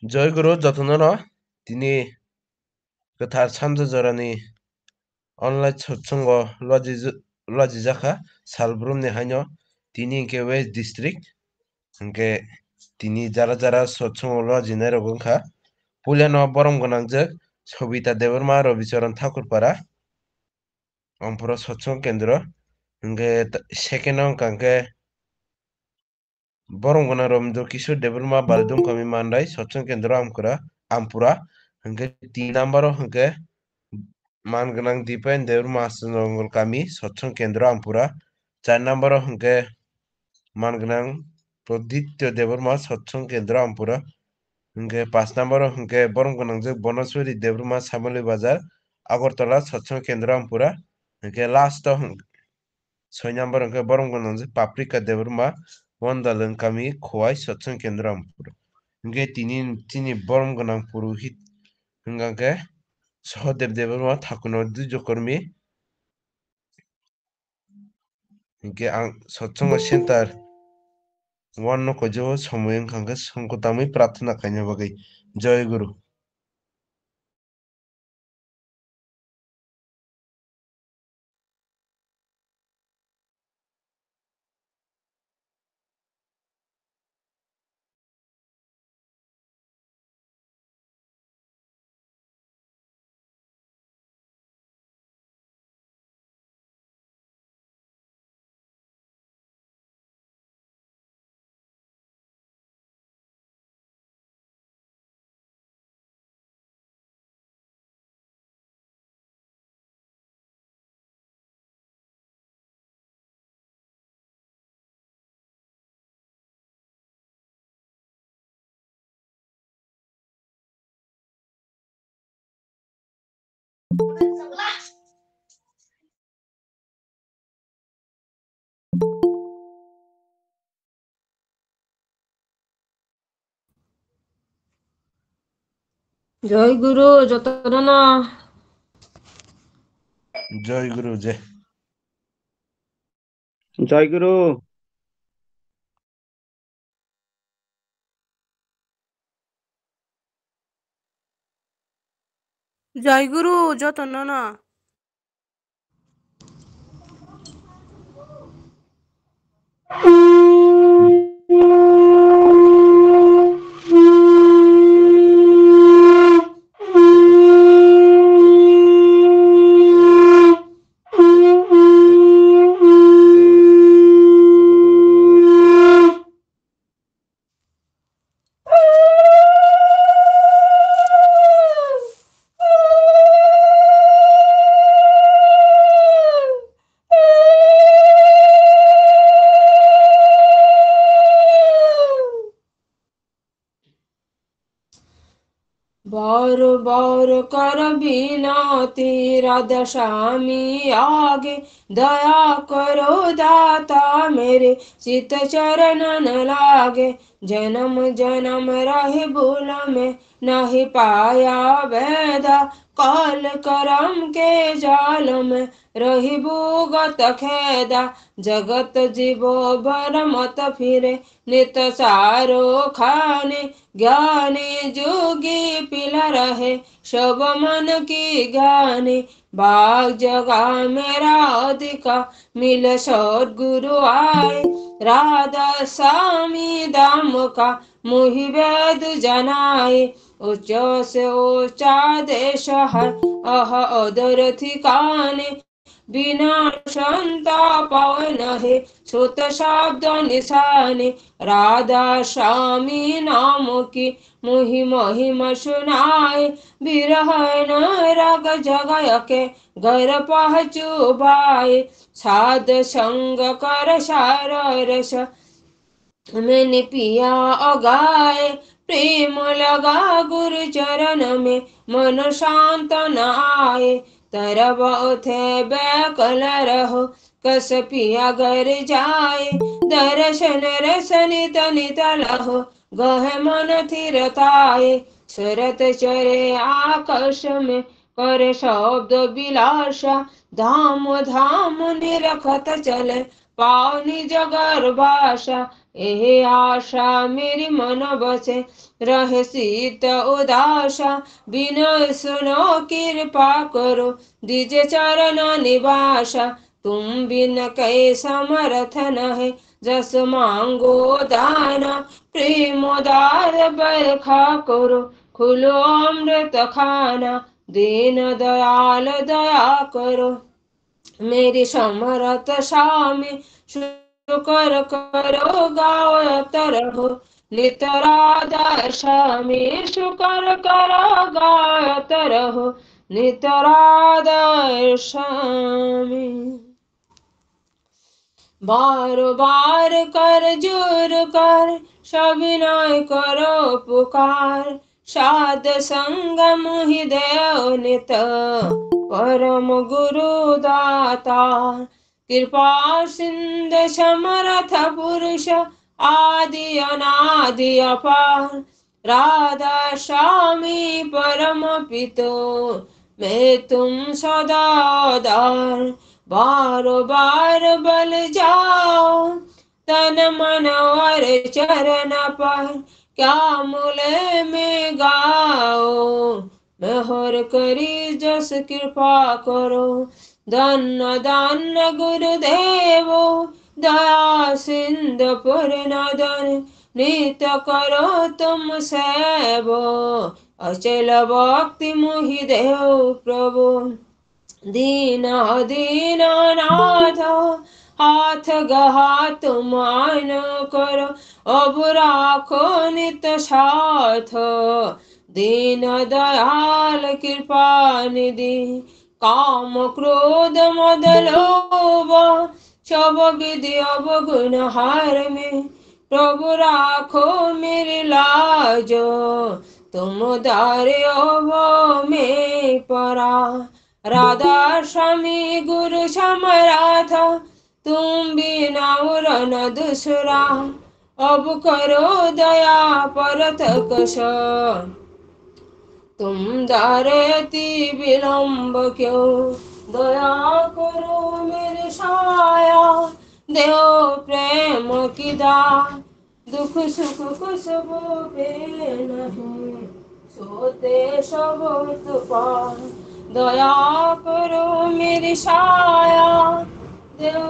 जयगुरु जतनर दिनै गोथार सानजौरानि अनलाइन सत्संग लजिजाखा सालब्रुमनि हायनो दिनै इंके वेस्ट डिस्ट्रिक्ट इंके दिनै जारा जारा सत्संग लजिनाय रगंखा पुलियानो बरम गोनांजों सबिता देबरमा रबिचरण ठाकुरपारा अमपुर सत्संग केंद्र इंके सेकेंड अंके बरम गोनां रविंद्र किशोर देबरमा बालदुम कमी मानदाय सत्संग केंद्र आमपुरा इंके 3 नंबर इंके मान गोनां दीपेन देबरमा आसनंगल कामी सत्संग केंद्र आमपुरा 4 नंबर इंके मान गोनां प्रदित्य देबरमा सत्संग केंद्र आमपुरा इंके 5 नंबर इंके बरम गोनांजों बनस्वरी देबरमा सामली बाजार आगरतला सत्संग केंद्र आमपुरा इंके लास्ट 6 नंबर इंके बरम गोनांजों पाप्रिका देबरमा वंदालन कामी खोवाई सत्संग केंद्र आमपुरा इंके तिनी बरम गोनां पुरोहित इंके सहदेव देबरमा ठाकुर दुजकर्मी इंके आं सत्संग सेंटर वन को जो समय इंके संकटामी प्रार्थना करने बगै जय गुरु जय गुरु जतनना जय गुरु जय जय गुरु जय गुरु जतनना बार बार कर बिनती राधा स्वामी आगे दया करो दाता मेरे चित चरण न लागे जन्म जन्म रहे भूल में नहीं पाया वेदा काल करम के जाल में रही भूगत खेदा जगत जीवो भर मत फिरे नित सारो खाने ज्ञानी जोगी पिला रहे सब मन की ज्ञानी बाग जगा मेरा अधिका मिल सदगुरु आए राधा स्वामी दाम का मुहि वेद जनाए उच्च से ऊंचा देश है अह अदर ठिकाने बिना संतापन है श्रुत शब्द निशाने राधा स्वामी नाम की मुहि महिमा सुनाए विरह राग जगय के घर पहुँचू भाई साध संग कर सार रस मैंने पिया अगाए प्रेम लगा गुरु चरण में मन शांत न आए। तरब उठे बैकल रहो कस पिया घर जाए। दर्शन रसन नित लहो गह मन थिरताए। सुरत चरे आकाश में कर शब्द विलासा। धाम धाम निरखत चले पावनी जगर भाषा। एहे आशा मेरी मन बसे रहे शीत उदासा। बिनय सुनो कृपा करो दीजे चरण निवासा। तुम बिन कै समर्थ नहे जस मांगो दाना। प्रेमोदार बरखा करो खुलो अमृत खाना। दीन दयाल दया करो मेरी समरथ स्वामी। शुकर करो गावत रहो नित राधा स्वामी। शुकर करो गावत रहो नित राधा स्वामी। बार बार कर जोर कर सविनय करो पुकार। साध संग मुहि देव नित परम गुरु दाता। कृपा सिंध समर्थ पुरुष आदि अनादि अपार। राधा स्वामी परम पितो मैं तुम सदा दार। बारो बार बल जाओ तन मन और चरण पर। क्या मूले में गाओ मेहर करी जस कृपा करो। धन्य धन्य गुरुदेवो दया सिंध पुर नदन। नित करो तुम सेवो अचल भक्ति मुहि देव प्रभु। दीन दीनानाथ हाथ गहा तुम आन करो। अब राखो नित साथ दीन दयाल कृपा निधि। काम क्रोध मद लोभ सब विधि अवगुण हार में। प्रभु राखो मेरी लाजो तुम दारे वो में परा। राधा स्वामी गुरु समराथ तुम बिना और न दूसरा। अब करो दया परत कश तुम दारेती विलंब क्यों। दया करो मेरे साया देव प्रेम की दान। दुख सुख कुछ पे नहीं सोते सब तूफान। दया करो मेरी साया देव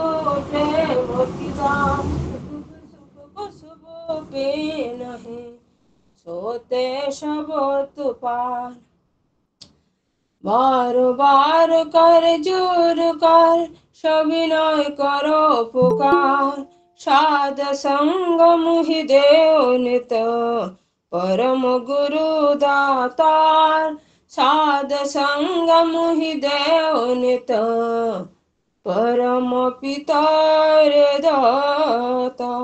प्रेम की दान। दुख सुख कुछ पे नहीं सोते सब तूफान। बार बार कर जोर कर सविनय करो पुकार। साध संग मुहि देव नित परम गुरु दातार। साध संग मुहि देव नित परम पिता रे दाता।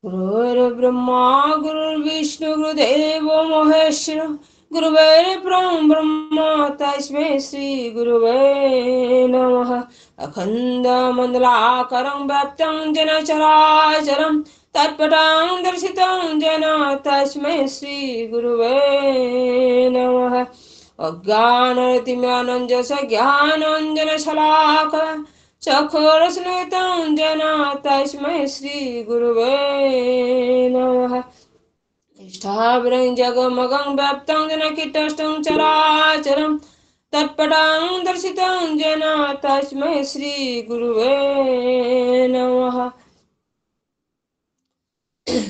गुरुर्ब्रह्मा गुरुर्विष्णु गुरुदेव महेश्वर गुरुवे ब्रह्म तस्मै श्री गुरुवे नमः। अखण्डमण्डलाकारं व्याप्तं येन चराचरं तत्पटं दर्शितं येन तस्मै श्री गुरुवे नमः। अज्ञानतिमिरान्धस्य ज्ञानाञ्जनशलाकया चक्षुरुन्मीलितं येन तस्मै श्री गुरुवे नमः। स्थावरं जगमगं व्याप्तं येन कीटस्थं चराचरं तत्पटं दर्शितं येन तस्मै श्री गुरुवे नमः।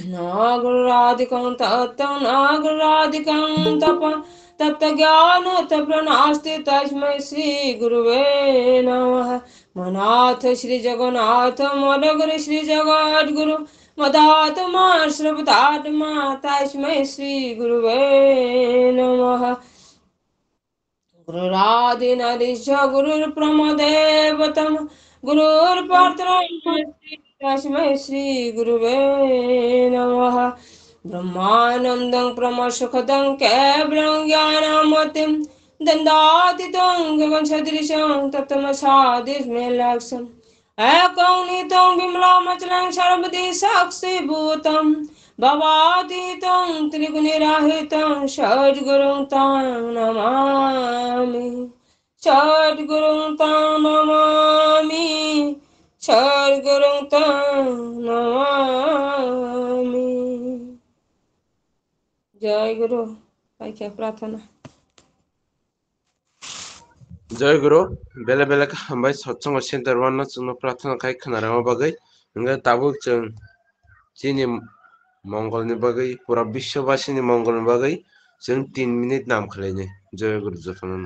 नागुरादिकं तत्तं नागुरादिकं तपं तत्त्वज्ञानतप्रणस्ति तस्मै श्री गुरुवे नमः। मनाथ श्री जगन्नाथ मदगुरु श्री जगद्गुरु मदात्मा श्रवतात्मा तस्मै श्री गुरुवे नमः। गुरुरादिनादिश गुरुर्ब्रह्मदेवतम गुरुर्परब्रह्म तस्मै श्रीगुरुवे नमः। ब्रह्मानन्दं प्रमसुखदं केवलं ज्ञानमतिं दन्दातितं गगनसदृशं तत्तमसादिस्मे लक्ष्यम् एकं नितं विमलामचलं सर्वदिक्साक्षिभूतं भवातीतं त्रिगुणरहितं सद्गुरुं तं नमामि सद्गुरुं तं नमामि सद्गुरुं तं नमामि। जय गुरु पाइका प्रार्थना। जय गुरु बेले बेले हामबाय सत्संग सेन्टार वान जोंनो प्रार्थना खाय खोनारामा बागै नोङो दाबो जों जोंनि मंगलनि बागै पुरा विश्ववासिनि मंगलनि बागै जों 3 मिनिट नाम खालायनो जय गुरु जथन।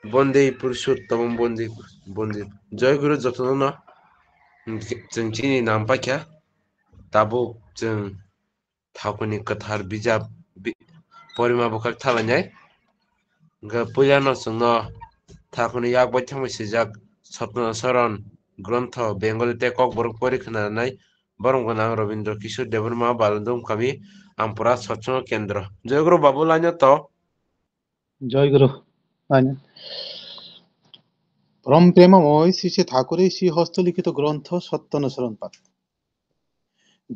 बन्दे पुरुषोत्तम बन्दे बन्दे जय गुरु जथन न जों दिनै नाम पाइका दाबो जों थाखुनि गोथार बिजाब परिमा बखार थालायनाय पुजान जोंनो थाखुनि यागबाय थांबाय सिजाक सतना शरण ग्रन्थ बेंगली टेकक बरक परि खोनानाय बरंगना रविन्द्र किशोर देबरमा बालदम कवि आमपुरा सत्संग केंद्र जय गुरु बाबू लाइन तो জয় গুরু পরম প্রেমময় শ্রী শ্রী ঠাকুরের শ্রী হস্তলিখিত গ্রন্থ সত্যানুসরণ পাঠ।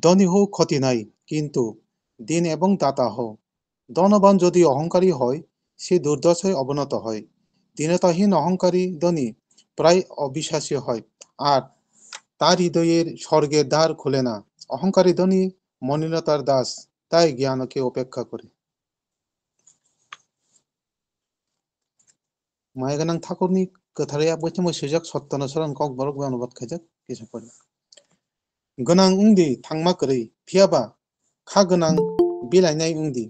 ধনী হোক ক্ষতি নাই, কিন্তু দিন এবং দাতা হও। ধনবান যদি অহংকারী হয়, সে দুর্দশায় অবনত হয়। দীনতাহীন অহংকারী ধনী প্রায় অবিশ্বাসী হয়, আর তার হৃদয়ের স্বর্গের দ্বার খুলে না। অহংকারী ধনী মলিনতার দাস, তাই জ্ঞানকে উপেক্ষা করে। मायागोनां ठाकुरनि गोथारै आबैथिंबो सिजाक सत्तानुसरन कक बरक अनुबाद खायजाक किसाफोर गोनां उंदि थांमा करै फियाबा खा गोनां बिलाइनाय उंदि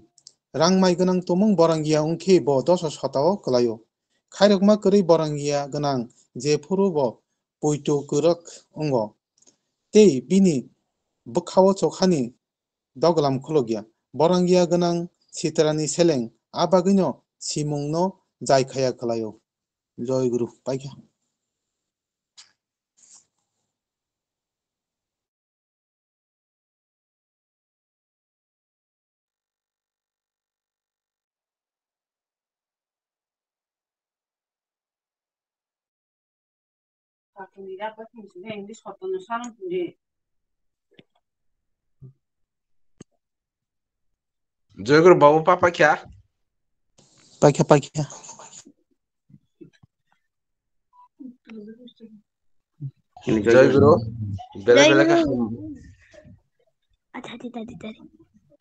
रां माइ गोनां तमुं बरांगिया उंखे ब दस शताव कलायो खायरगमा करै बरांगिया गोनां जेफोरबो पयटु गोरक अंग tei bini bwkhao chokhani doglam khulogya borangia ganang sitrani seleng abagino simungno jaikhaya khlaio joy guru paikha জয় গুরু বাবু পাপা খ্যা paikha paikha জয় গুরু বেলে জয় বেলে গুরু।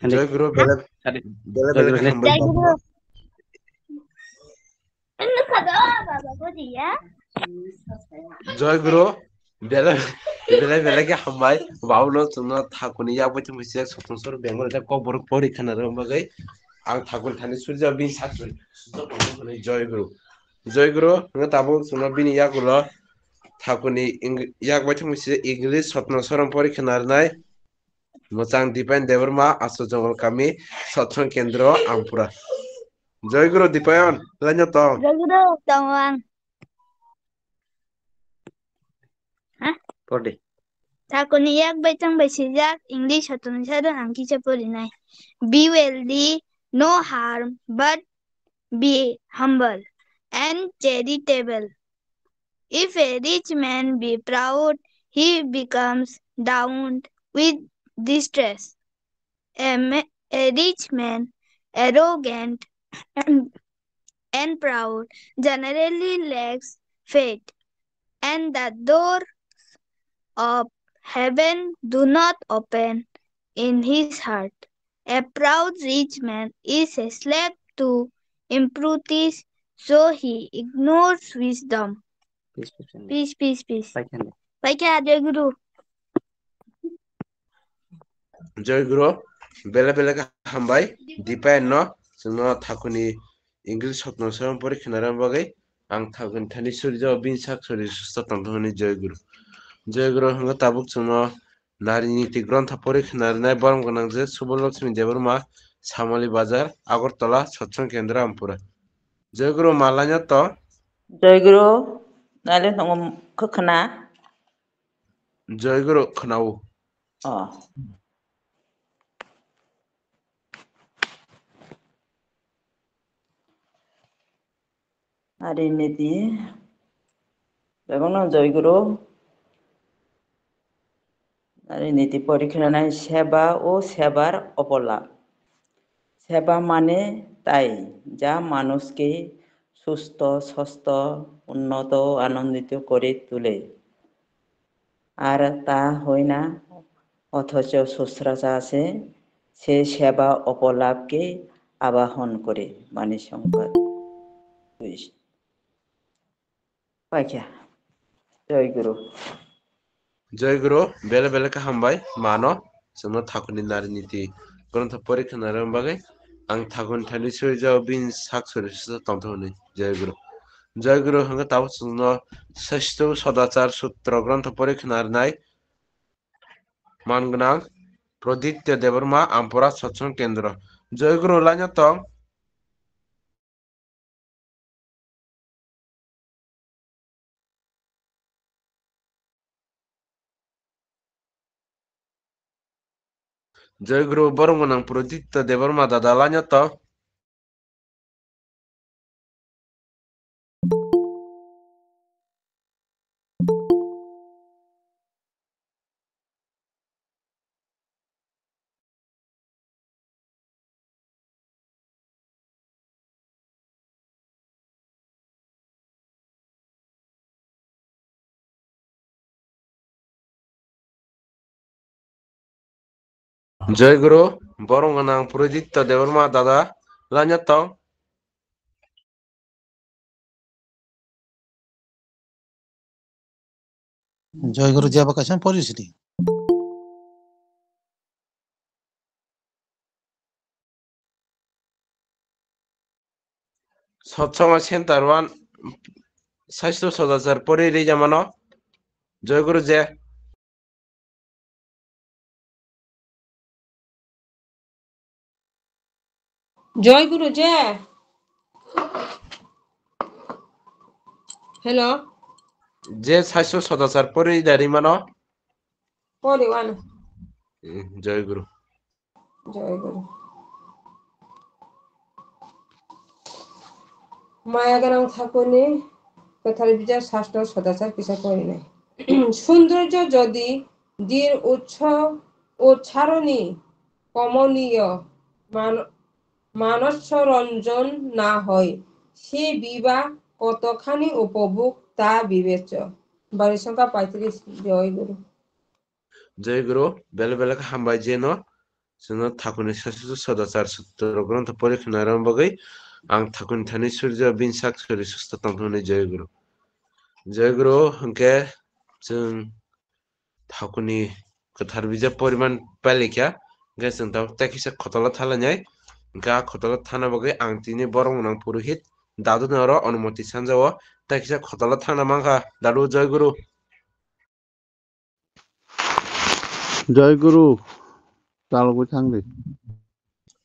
জয় গুরু বেলে বেলে বেলে হামবাই জয় বাবু গুরু। বাবা বুঝিয়া জয় গুরু বেলে বেলে বেলে কে হামবাই বাবুলো তুমি থাকুনি যাবো তুমি সে সতসর বেঙ্গল এটা কবর পরীক্ষা না রবাগৈ আং থাকুন থানি সূর্য বিন সাকরি জয় গুরু জয় গুরু নঙ্গ তাবো তুমি বিনি ইয়াগুলো থাকুনি ইয়াক বাই তুমি সে ইংলিশ সতসরম পরীক্ষা নারনাই মোচাং দীপায়ন দেবর্মা আশ্র জঙ্গল কামি সৎসং কেন্দ্র আমপুরা জয় গুরু দীপায়ন লাইন তো জয় গুরু তমং Pode. Takuni yak baitang baisijak English hatun saru angki chapurinai. Be wealthy, no harm, but be humble and charitable. If a rich man be proud, he becomes down with distress. A rich man, arrogant and proud, generally lacks faith, and the door of heaven do not open in his heart. A proud rich man is a slave to impurities, so he ignores wisdom. Peace. Paikha Jai Guru. Joy গুরু বেলে বেলে হামবাই দীপায়ন ন जोंनो थाकुनि English सतनसरम परीक्षा नाराम बागै आं थाकुनि थानि सूर्य बिन साक्षरी सुस्थ तंतहनि जय गुरु हंग Tabuk जोंनो नारी नीति ग्रंथ परीक्षा नारनाय बरम गनांजे सुबलक्ष्मी देबरमा सामली बाजार আগরতলা सत्संग केंद्र আমপুরা जय गुरु मालाnya to Jai Guru. Nalin tong kekena. जय गुरु खोनाव Oh. Hari niti. Bagaimana Jai Guru? Hari niti পরীক্ষা নাই সেবা ও সেবার অপলাপ সেবা মানে তাই যা মানুষকে সুস্থ স্বাস্থ্য উন্নত ও আনন্দিত করে তোলে আর তা হয় না অথচ শুশ্রূষা আছে সে সেবা অপলাপকে আবাহন করে বাণী সংবাদ পাইখা जय गुरु बेले बेले का हामबाय मानो जोंनो थाकुनि नारी नीति ग्रंथ परीक्षा नाराम बागै आं थाकुनि थानि सूर्य बिन साक्षरी सुस्थ तंतहनि जय गुरु हंग ताबो जोंनो सष्ट सदाचार सूत्र ग्रंथ परीक्षा नारनाय मानगनां प्रदित्य देबर्मा आमपुरा सत्संग केंद्र जय गुरु लाइनो तो जय गुरु बरमगनां प्रदित्य देबर्मा दादा लाइनो तो जय गुरु बरमगनां प्रदित्य देबर्मा दादा लाइनो तो জয় গুরু জিয়া বাকাশন পরিস্থিতি सत्संग सेंटर 1 স্বাস্থ্য সদাচার পরে জামানো জয়গুরু যে জয়গুরু যে হ্যালো যে স্বাস্থ্য সদাচার পরে দাঁড়ি মানো পরে ওয়ান জয়গুরু জয়গুরু মায়াগারাম ঠাকুরে কথার বিচার শাস্ত্র সদাচার কিছু করে নাই সৌন্দর্য যদি দীর উৎস উচ্চারণী কমনীয় মানসরঞ্জন না হয় সে বিবাহ কতখানি উপভোগ তা বিবেচ্য। বাড়ির সংখ্যা 35 জয়গুরু জয়গুরু বেলে বেলে হামবাই যেন जोङो थाखुनि सासे सदाचार सूत्र ग्रन्थ परीक्षण बगै आं थाखुनि थानि सूर्य बिनसाक सूर्य सुस्थ तंथुनि जयगुरु हंके जों थाखुनि गोथार बिजाब परिमान पालिखा हंके जों दा ताखिसा खतला थालानाय हंके खतला थाना बगै आं तिनि बरंगनां पुरोहित दादु नर अनुमति सानजाव ताखिसा खतला थाना मांखा दादु जयगुरु জয়গুরু চালবো থাকবে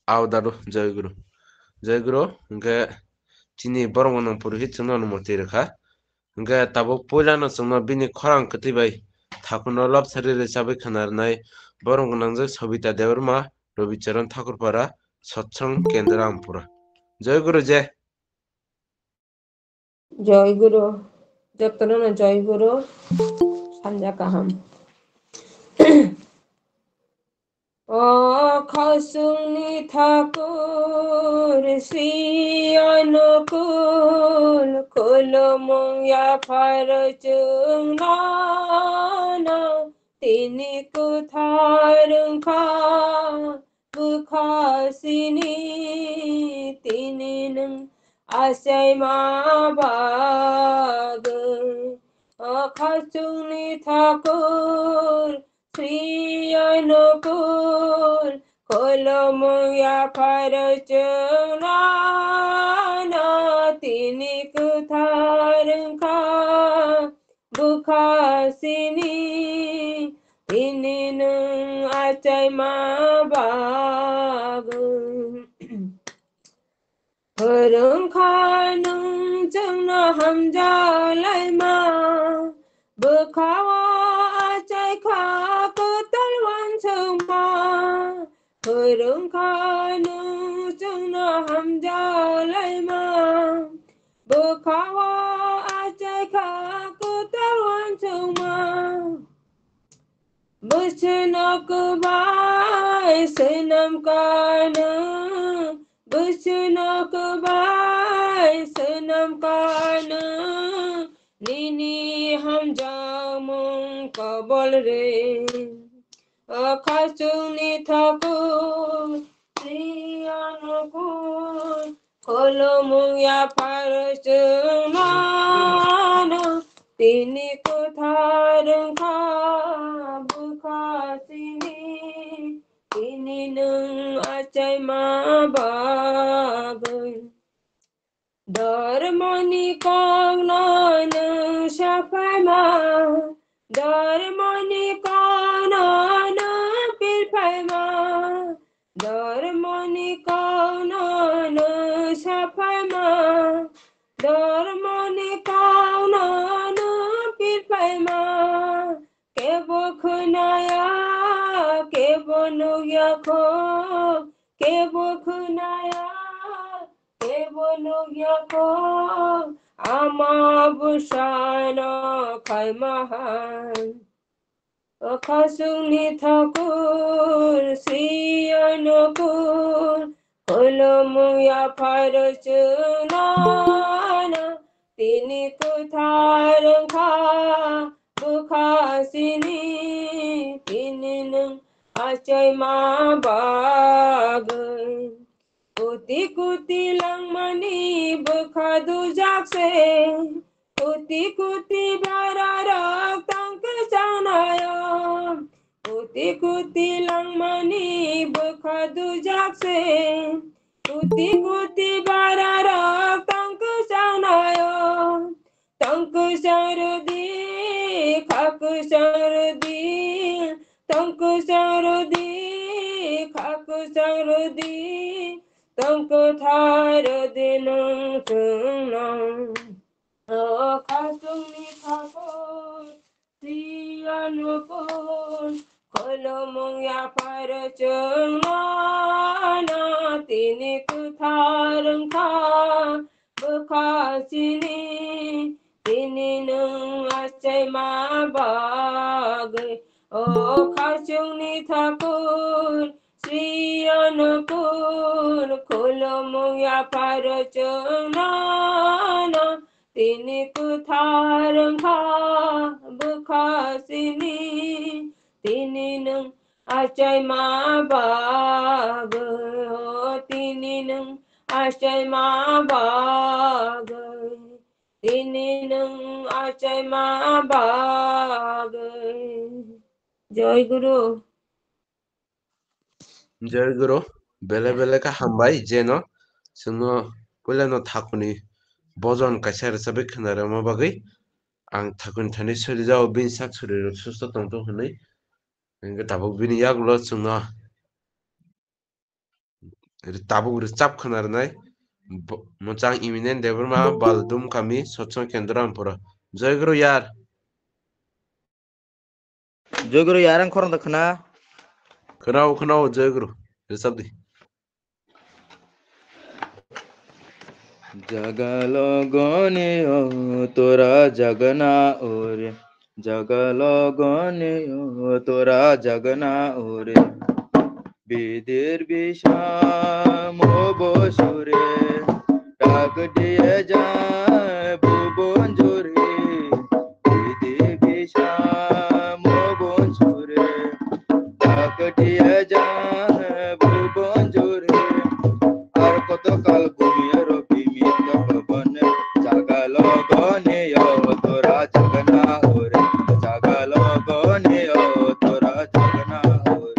आव दादु जयगुरु हंके तिनि बरंगनां पुरोहित जों अनुमति रेखा हंके ताबो पयलानो जोंनो बिनि खरां कतिबाय थाकुनो लब शरीर हिसाबै खोनारनाय बरंगनांजों सबिता देवरमा रविचरण ठाकुरपारा सत्संग केंद्र रामपुरा जयगुरु जय জয়গুরু যত্ন জয়গুরু সাঞ্জা কাহাম অখসুনি ঠাকুর শ্রী অনুকূল কুলময়া ফারচুনা তিনি কুথারুখা বুখাসিনি তিনি নং আশাই মা বাগ অখসুনি ঠাকুর শ্রী অনুকূল কলময়া ফারচুনা তিনি কুথারুখা বুখাসিনি তিনি নং আশাই মা বাগ फोरोंखानों जोंनो हामजालायमा बोखावा आचायखा कोतलवान सोमा फोरोंखानों जोंनो हामजालायमा बोखावा आचायखा कोतलवान सोमा बुसनकबाय सनमकानो बुसनकबाय सनमकानो निनी हम जामुं कबल रे अखासुनि ठाकुर श्री अनुकूल कलमुया फारसुनानो তিনি কোথার বুখাসিনি তিনি নং আচাই মা বাগৈ ধর্মনি কগ্নন সাফাই মা ধর্মনি কগ্নন পিরফাই মা ধর্মনি কগ্নন সাফাই মা ধর্মনি কগ্নন পিরফাইমা কেব খুনায়া কেব নুয়াখো কেব খুনায়া কেব নুয়াখো আমা বুসান খাইমাহান অখাসুনি ঠাকুর শ্রী অনুকূল কলময়া ফারচুনা তিনি কোথার বুখাসিনি তিনি নং আচাই মা বাগৈ কুতি কুতি লাংমানি বুখাদু জাকসে কুতি কুতি বারা রক্তাঙ্ক জানায় কুতি কুতি লাংমানি বুখাদু জাকসে কুতি কুতি বারা রক্তাঙ্ক সানায়ন তঙ্ক সরদি খাক সরদি তঙ্ক সরদি খাক সরদি তঙ্ক থার দিন সুনং ও খাসুনি ঠাকুর শ্রীয়ানুকুল কলময়া পার চংনা তিনি কুথার খা বুখাসিনি তিনি নং আচৈ মা বাগ ও খাসুনি ঠাকুর শ্রীয়ানুকুল কলময়া পার চংনা তিনি কুথার খা বুখাসিনি তিনি নং আচৈ মা বাগ তিনি নং আচৈ মা বাগ তিনি নং আচৈ মা বাগ জয় গুরু जय गुरु बेले बेले का हामबाय जेनो जोङो पहिलानो थाखुनि बजन कायसार सबे खोनारो मा बागै आं थाखुनि थानि सोलिजाव बिन साक सोलिरो सुस्त तंतो होनै इंगे ताबो बिनि यागलो जोङो ताबो रिचाप खोनारनाय मोजां इमिनेन्ट देबरमा बालदुम कामी सत्संग केन्द्र आमपुरा जय गुरु यार यार आं खरंदा खोना खोनाव जय गुरु रिचाप दि जगलो गने ओ तोरा जगना ओरे जगलो गने ओ तोरा जगना ओरे বিদের বিষাম বসুরে ডাক দিয়ে যায় ভুবন জোরে বিদের বিষাম বসুরে ডাক দিয়ে যায় ভুবন জোরে আর কত কাল ঘুমিয়ে রবি মিত্র ভবনে জাগাল গনে ও তোরা জগনা ওরে জাগাল গনে ও তোরা জগনা ওরে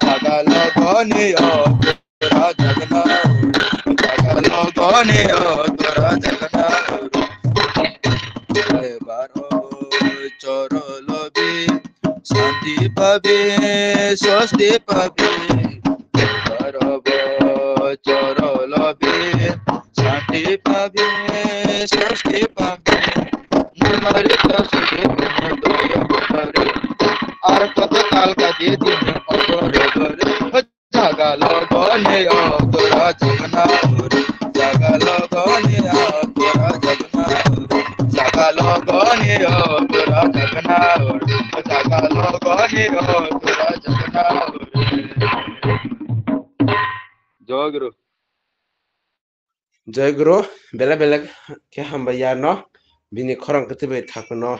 Sagal gone tora jagna jagalo gone tora jagna baro choro lobe shanti pabe swasti pabe baro choro lobe shanti pabe swasti pabe mare tashe doya bare ar kata kal ka de din ogore gore jagalo gone tora jagna jagalo gone tora jagna jagalo gone tora jagna jagalo gone tora jagna jogro जय गुरु बेला बेला के हम यानो बिनि खरं कते बे थाकनो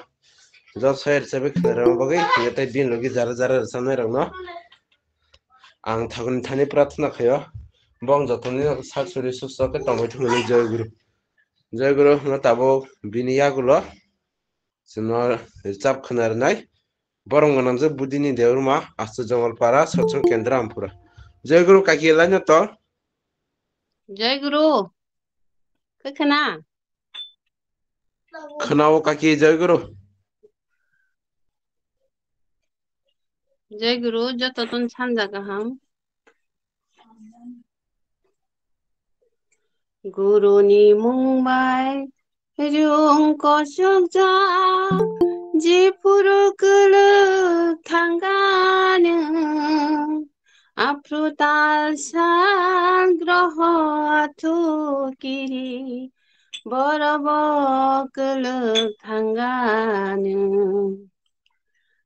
ज सयर सेबे खरं बगै यतै बिन लगे जरा जरा सामने रंनो आं थागन थानि प्रार्थना खयो बं जतनि सासुरि सुसके तंगै थुनि जय गुरु न ताबो बिनि यागुलो जोंनो रिजार्भ खोनारनाय बरं गनांजो बुदिनि देवरमा आस्तु जंगलपारा सत्संग केन्द्र आमपुरा जय गुरु काकिला न तो जय गुरु खोना खोनाओ काकी जय गुरु जतन सानजा गाहाम गुरुनि मुंबाय रुंख सुखजा जिपुरु गोलो थांगानो आफ्रुताल सान ग्रह थुकिरि बरब गोलो थांगानो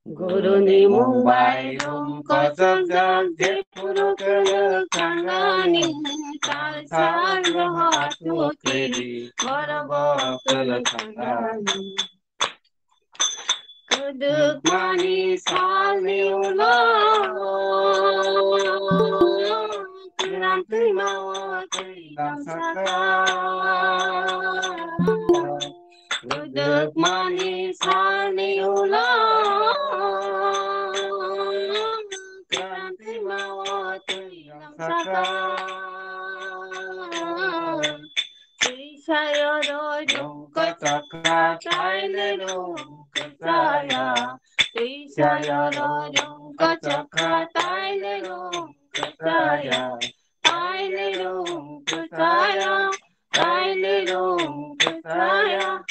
गुरुनि मुंबाय रुंख सुखजा जिपुरु गोलो थांगानो ताल सान ग्रह थुकिरि बरब गोलो थांगानो Keduk manis salmi ulang Kerang terima terima sakar Keduk manis salmi ulang Kerang terima terima sakar Saya dojong kecaka Thailand Saya rojong kecaka Thailand saya Thailand saya Thailand saya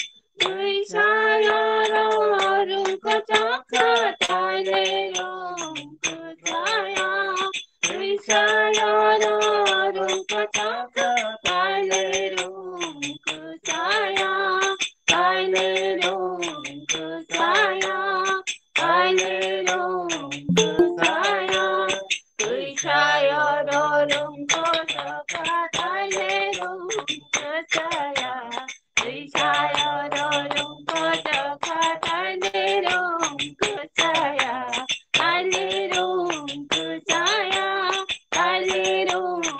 saya rojong kecaka Thailand saya saya rojong kecaka Thailand saya Thailand saya Thailand saya saya dorong kota Thailand saya saya dorong kota Thailand saya Thailand saya Thailand saya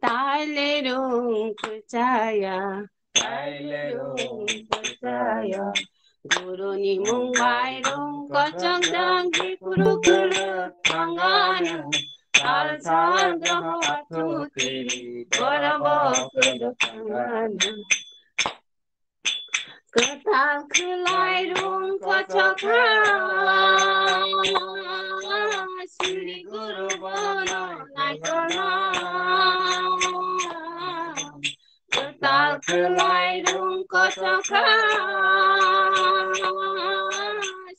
Thailand saya percaya Guruni mungbai rong kocang dang di puru gelap tangannya Alsal graha atu kiri Barabak gelap tangannya Ketal kelai rong kocakan Suri guru bono naikona Ketal kelai rong kocakan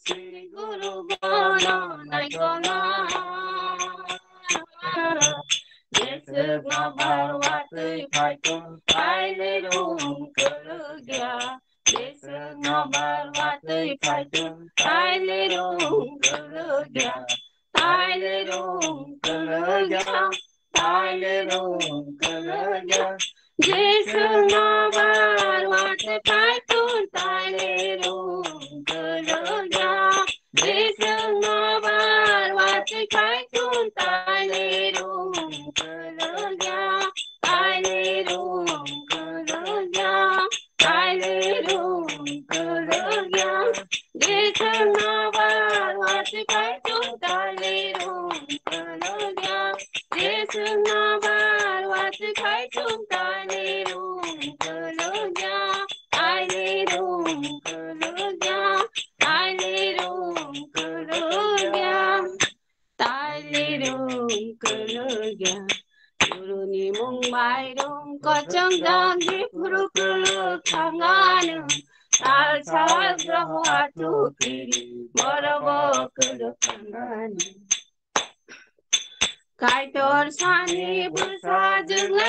Suri guru bono naikona Desek nabar watui paitung Paile rong kelegya Desek nabar watui paitung Paile rong kelegya Paile rong kelegya Paile rong kelegya Desek nabar watui paitung Paile rong kelegya Desek nabar watui paitung Paile rong kelegya Paile rong kelegya Paile rong kelegya Desek 거정장지 푸르클 강하는 달살 그러와 두길이 멀어버 그릇한가는 갈돌산이 불사증에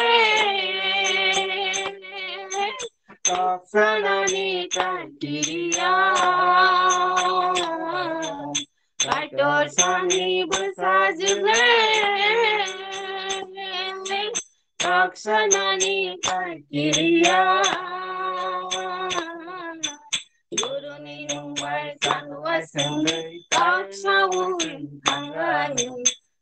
떡선하니 갈길이야 갈돌산이 불사증에 떡선하니 갈길이야 구름이 몽발산과 성을 떡사우는 강가는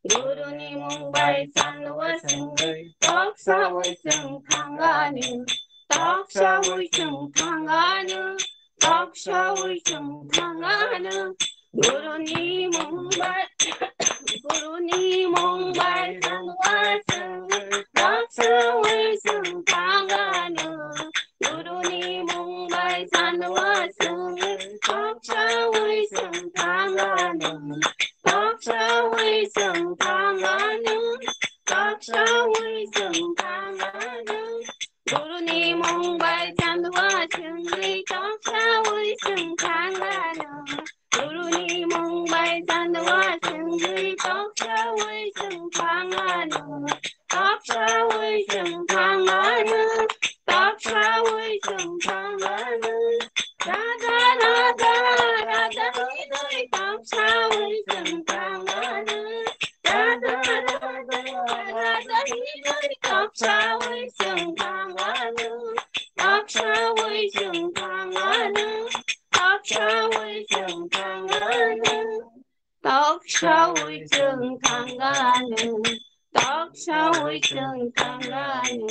구름이 몽발산과 성을 떡사우는 강가는 떡사우는 강가는 떡사우는 강가는 구름이 몽발산과 성을 떡사우는 강가는 구름이 몽발산과 성을 떡사우는 강가는 떡사우는 강가는 떡사우는 강가는 구름이 몽발산과 성을 떡사우는 강가는 구름이 몽발산과 성을 떡사우는 강가는 떡사우는 강가는 떡사우는 강가는 라다라다 너희들 떡사우는 강가는 라다라다 너희들 떡사우는 강가는 떡사우는 강가는 떡사우는 강가는 떡사우는 강가는 떡사우는 강가는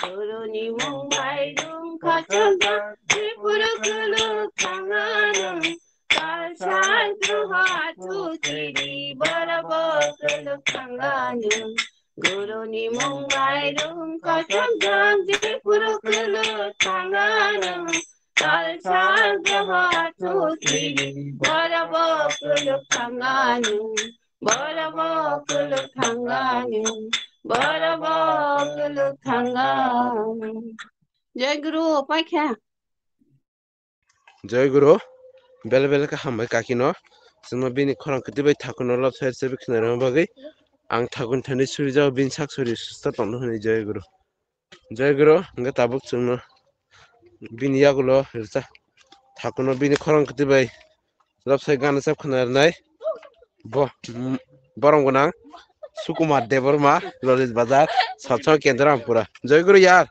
구름이 몽발둥 거정장 푸르클 강하는 달살 들어와 두길이 멀어버 그릇 강가는 구름이 몽발둥 거정장 푸르클 강하는 달살 들어와 두길이 멀어버 그릇 강가는 멀어버 그릇 강가는 बराबर लुथांगा जय गुरु पाइख्या जय गुरु बेले बेले का हामबाय काकिनो जोंनो बिनि खरां खतिबाय थाकुनो लब साइड सेबि खिनाराव बागै आं थाकुन थानि सुरिजाव बिन साकसुरि सुस्ता तंनो होनि जय गुरुंगा ताबुक जोंनो बिनि यागुलो हिरसा थाकुनो बिनि खरां खतिबाय लब साइड गाना साब खनारनाय बरंगोनां सुकुमार देवरमा ललित बाजार सत्संग केंद्र रामपुरा जय गुरु यार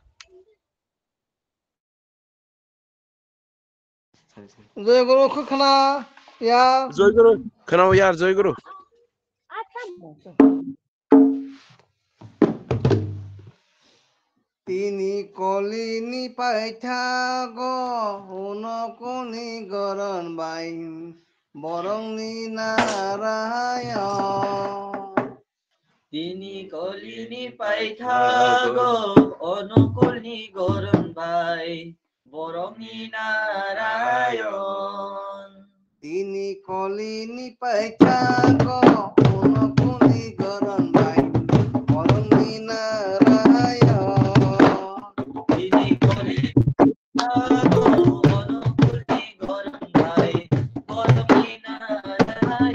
जय गुरु खोना यार जय गुरु खोनाओ यार जय गुरु तिनी कलिनी पाइथागो हुन कोनी गरन बाई बरंनि नारायण तिनी कलिनी पाइथागो अनुकूलनि गरन बाई बरंनि नारायण तिनी कलिनी पाइथागो अनुकूलनि गरन बाई बरंनि नारायण तिनी कलिनी पाइथागो अनुकूलनि गरन बाई बरंनि Narayan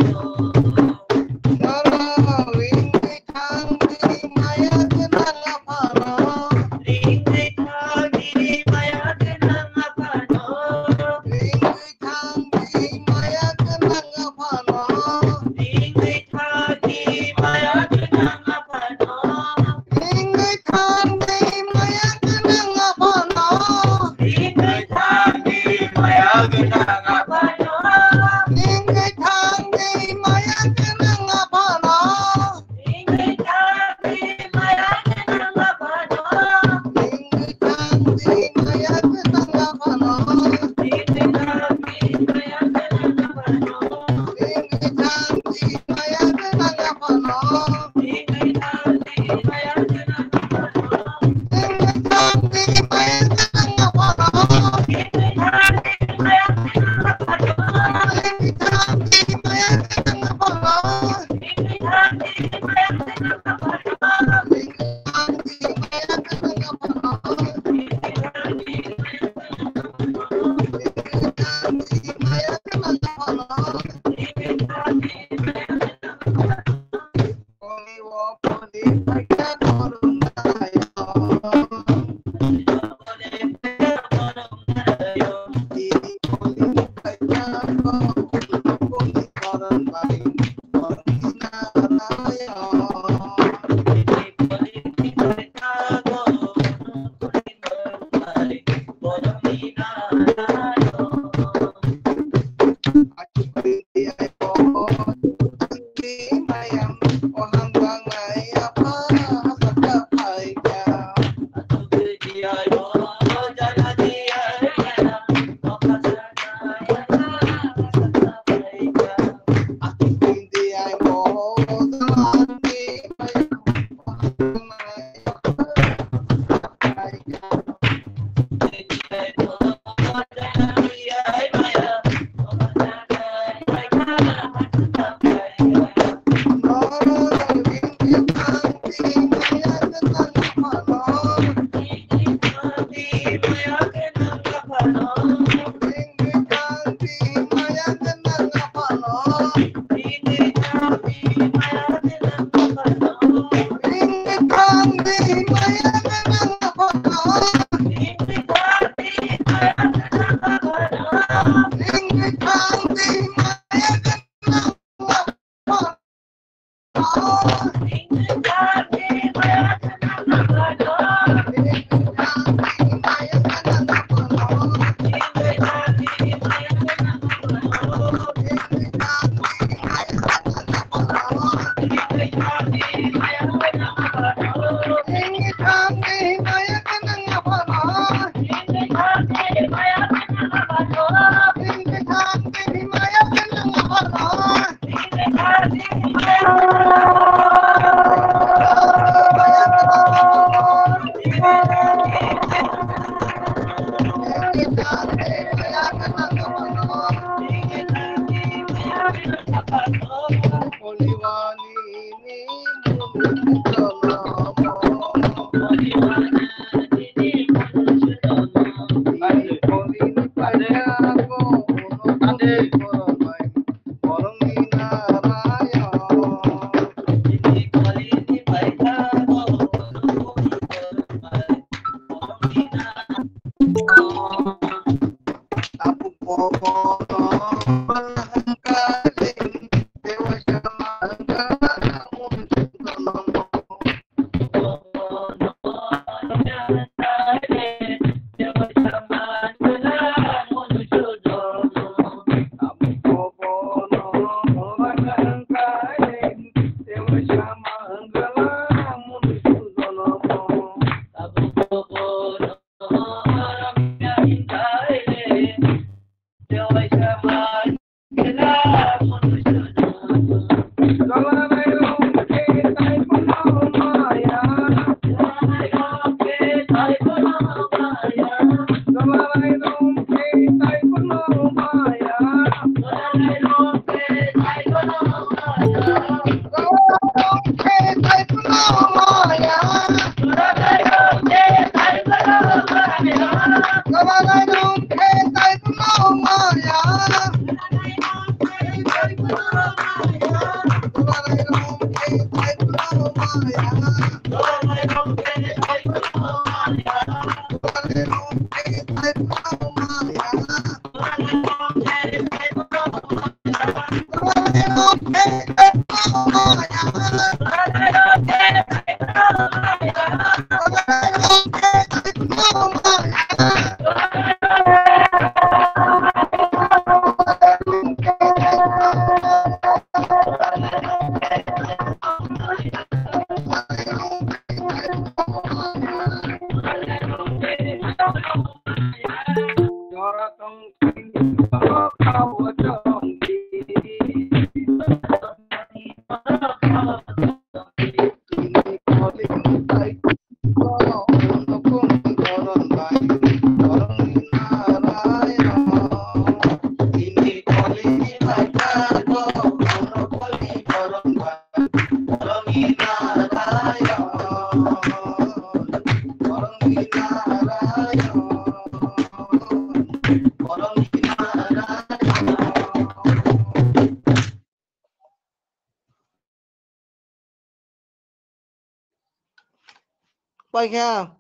Paikha,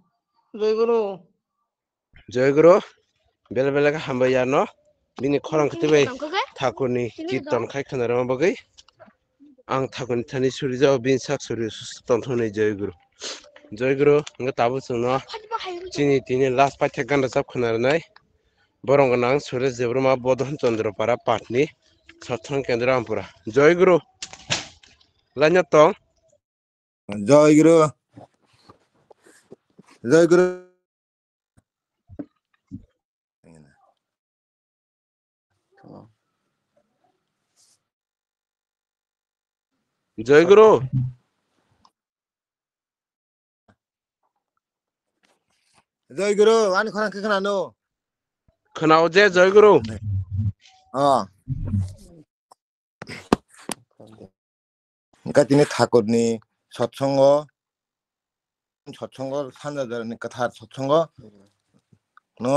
Joyguru. Joyguru, bela bela ka hamba yarno. Bini khorang ketibai thakurni kirtan khai khanarama bagai. Ang thakurni thani suri jao bin sak suri tonthone Joyguru. Joyguru, nga tabu sungno. Chini tini last paithya ganda sab khanarnai. Borong nang suri zebruma bodhon chandra para patni sathang kendra ampura. Joyguru. Lanya tong. Joy Guru Joy Guru Jai Guru. Joy Guru আনি খনা কে খনা নো Khanao je Jai Guru. তিনি ঠাকুরনি সৎসঙ্গ সৎসঙ্গ 산자들은 다 সৎসঙ্গ no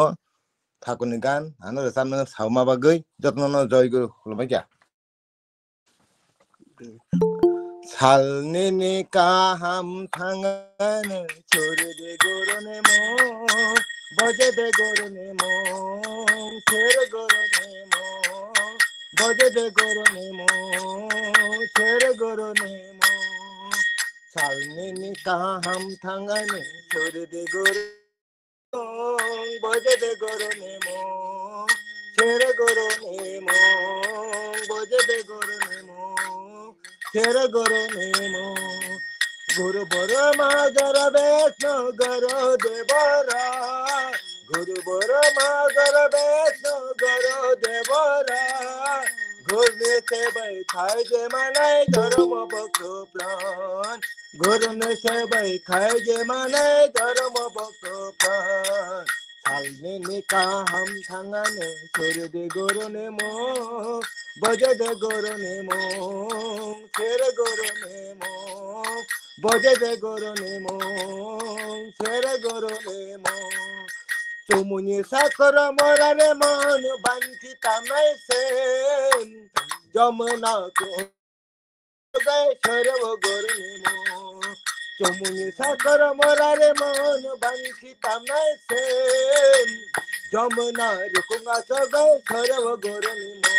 ঠাকুরনি গান আনো জানো সাউমাবাগৈ যত্ন জয় গুরু খুলবাইয়া 살내니 까함 상하는 소리대 고르네 모 버제대 고르네 모 세르 고르네 모 버제대 고르네 모 세르 고르네 모 살내니 까함 상하는 소리대 고르 버제대 고르네 모 세르 고르네 모 버제대 고르네 모 Kera guru nemo, guru bora magara besno garo devara, guru bora magara besno garo devara, guru ne se bai khai je manai dharma bhakto plan, guru ne se bai khai je manai dharma bhakto plan. Salne ne kaham thangane sore de guru nemo. Bhaja de guru nemo, sera guru nemo. Bhaja de guru nemo, sera guru nemo. Tumuni sakara morare man banti tamai sen. Jamuna ko gai sarva guru nemo. Tumuni sakara morare man banti tamai sen. Jamuna rukunga sagai sarva guru nemo.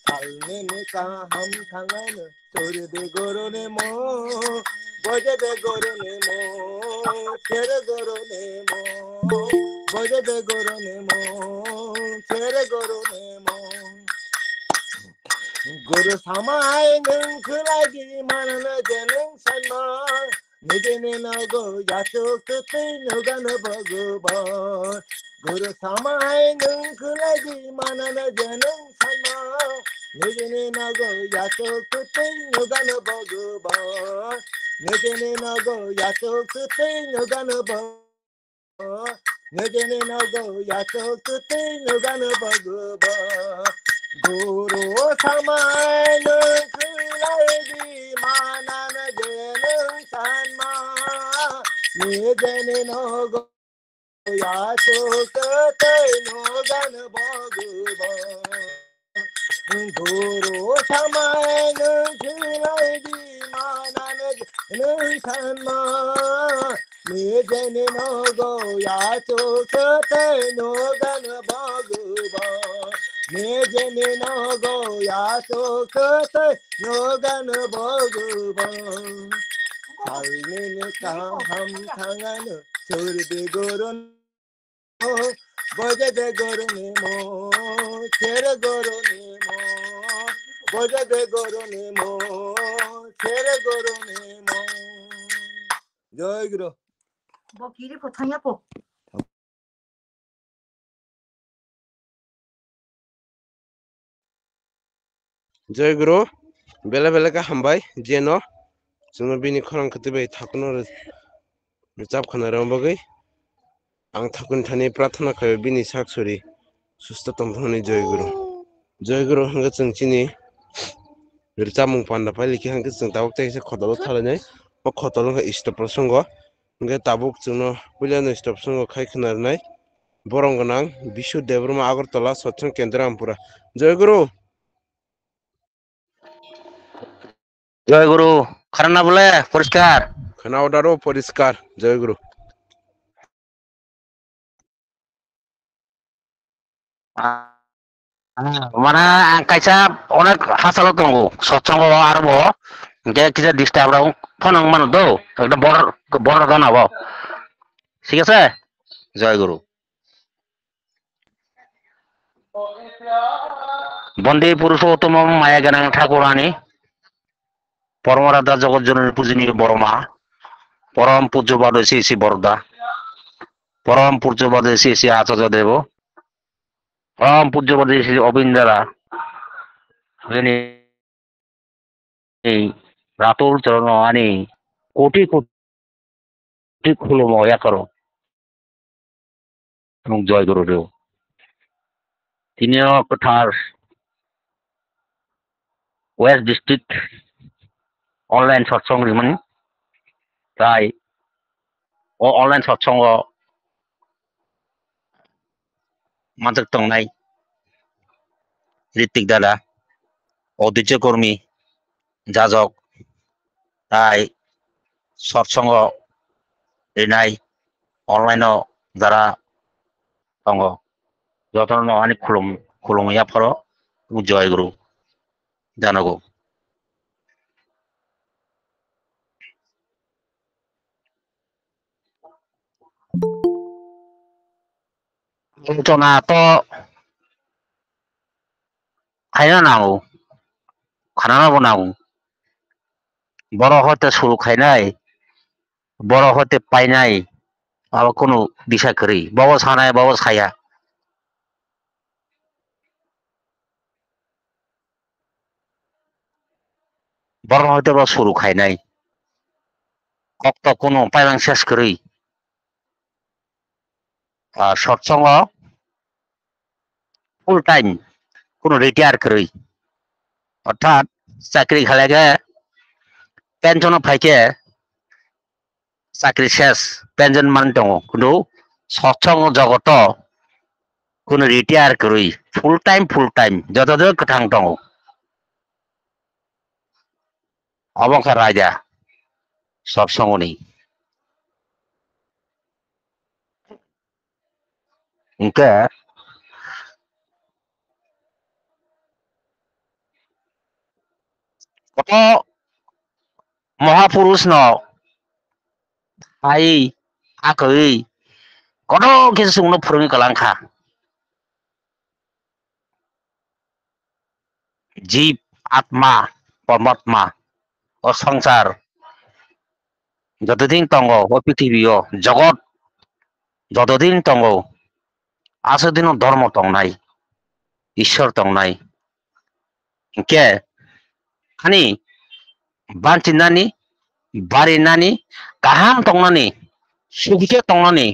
salne ka ham thangan sore de goro ne mo boje de goro ne mo tere goro ne mo boje de goro ne mo tere goro ne mo guru samay nung khulagi manana jenung sanma nidene na go yato kute nugan bhagavan guru samay nung khulagi manana jenung sanma nidene na go yato kute nugan bhagavan nidene na go yato kute nugan bhagavan nidene na go yato kute nugan bhagavan guru samay nung khulagi manana jenung sanma nidene na go yato kute nugan bhagavan guru samay nung khulagi manana jenung sanma nidene na go yato kute nugan bhagavan nidene na go yato kute nugan bhagavan salne ka ham thangan surde guru boje de guru ne mo tere guru ne mo boje de guru ne mo tere guru ne mo jai guru bo kiri kothanya po Jai Guru. Bela bela ka hambai jeno जोङो बिनि खौरां खोथैबाय थाखुनो reserve खानाराव बागै आं थाखुन थानि प्रार्थना खायो बिनि साक्षरी सुस्थ तंफनि जय गुरु हंग जोंथिनि reserve मुं पान्दा फाइलिखि हंग जों दावक एसे खदाल थालायनाय बा खदाल इष्ट प्रसंग हंग ताबुक जोंनो पुलियानो इष्ट प्रसंग खाय खोनारनाय बरं गोनां बिशु देवरमा आगरतला सत्संग केन्द्र रामपुरा जय गुरु জয় গুরু খারাপ না বলে পরিষ্কার খানাওদারও পরিষ্কার জয় গুরু মানে কাইসা অনেক হাসালো দঙ্গো সৎসঙ্গ আরব যে কিছু ডিস্টার্ব রাখো ফোন মানে দো একটা বড় বড় জানাবো ঠিক আছে জয় গুরু বন্দে পুরুষোত্তম মায়া জ্ঞান ঠাকুরানী পরমারাধ্যা জগৎ জননী পূজনীয় বড় মা, পরম পূজ্যপাদ শ্রী শ্রী বরদা, পরম পূজ্যপাদ শ্রী শ্রী আচার্য দেব, পরম পূজ্যপাদ শ্রী অবিন্দারা রাতুল চরণ আনি কোটি কোটি খুলো ময়া করো এবং জয় গুরুদেব। তিনিও কোথার ওয়েস্ট ডিস্ট্রিক্ট অনলাইন সৎসঙ্গ রিমানি তাই ও অনলাইন সৎসঙ্গ মাত্র তংনাই ঋত্বিক দাদা ঐতিহ্য কর্মী যাজক তাই সৎসঙ্গ রিনাই অনলাইন যারা সঙ্গ যতন অনেক খুলুমিয়া ফর জয় গুরু জানাগো। আলোচনা তো খাইনা নাও খানাবো নাও বড় হতে শুরু খাইনাই বড় হতে পাইনাই আবার কোনো দিশা করি বাবা সানায় বাবা ছায়া বড় হতে বা শুরু খাইনাই কত কোনো পাইলাং শেষ করি আর সৎসঙ্গ ফুল টাইম কোনো রিটায়ার করি অর্থাৎ চাকরি খালেগে পেনশন ফাইকে চাকরি শেষ পেনশন মান দङ কিন্তু সৎসঙ্গ জগত কোনো রিটায়ার করি ফুল টাইম যতদূর গোথাं দङ অবংখার রাজা সৎসঙ্গনি ইনকে কত মহাপুরুষ ন ai akui kono kisung no phurungi kalangkha জীব আত্মা পরমাত্মা ও সংসার যতদিন তঙ্গ ও পৃথিবীও জগৎ যতদিন তঙ্গ আসদিন ধর্ম তং নাই ঈশ্বর তং নাই কে খানি বাঞ্চিনানি বাড়িনানি গাহাম তংনানি সুখে তংনানি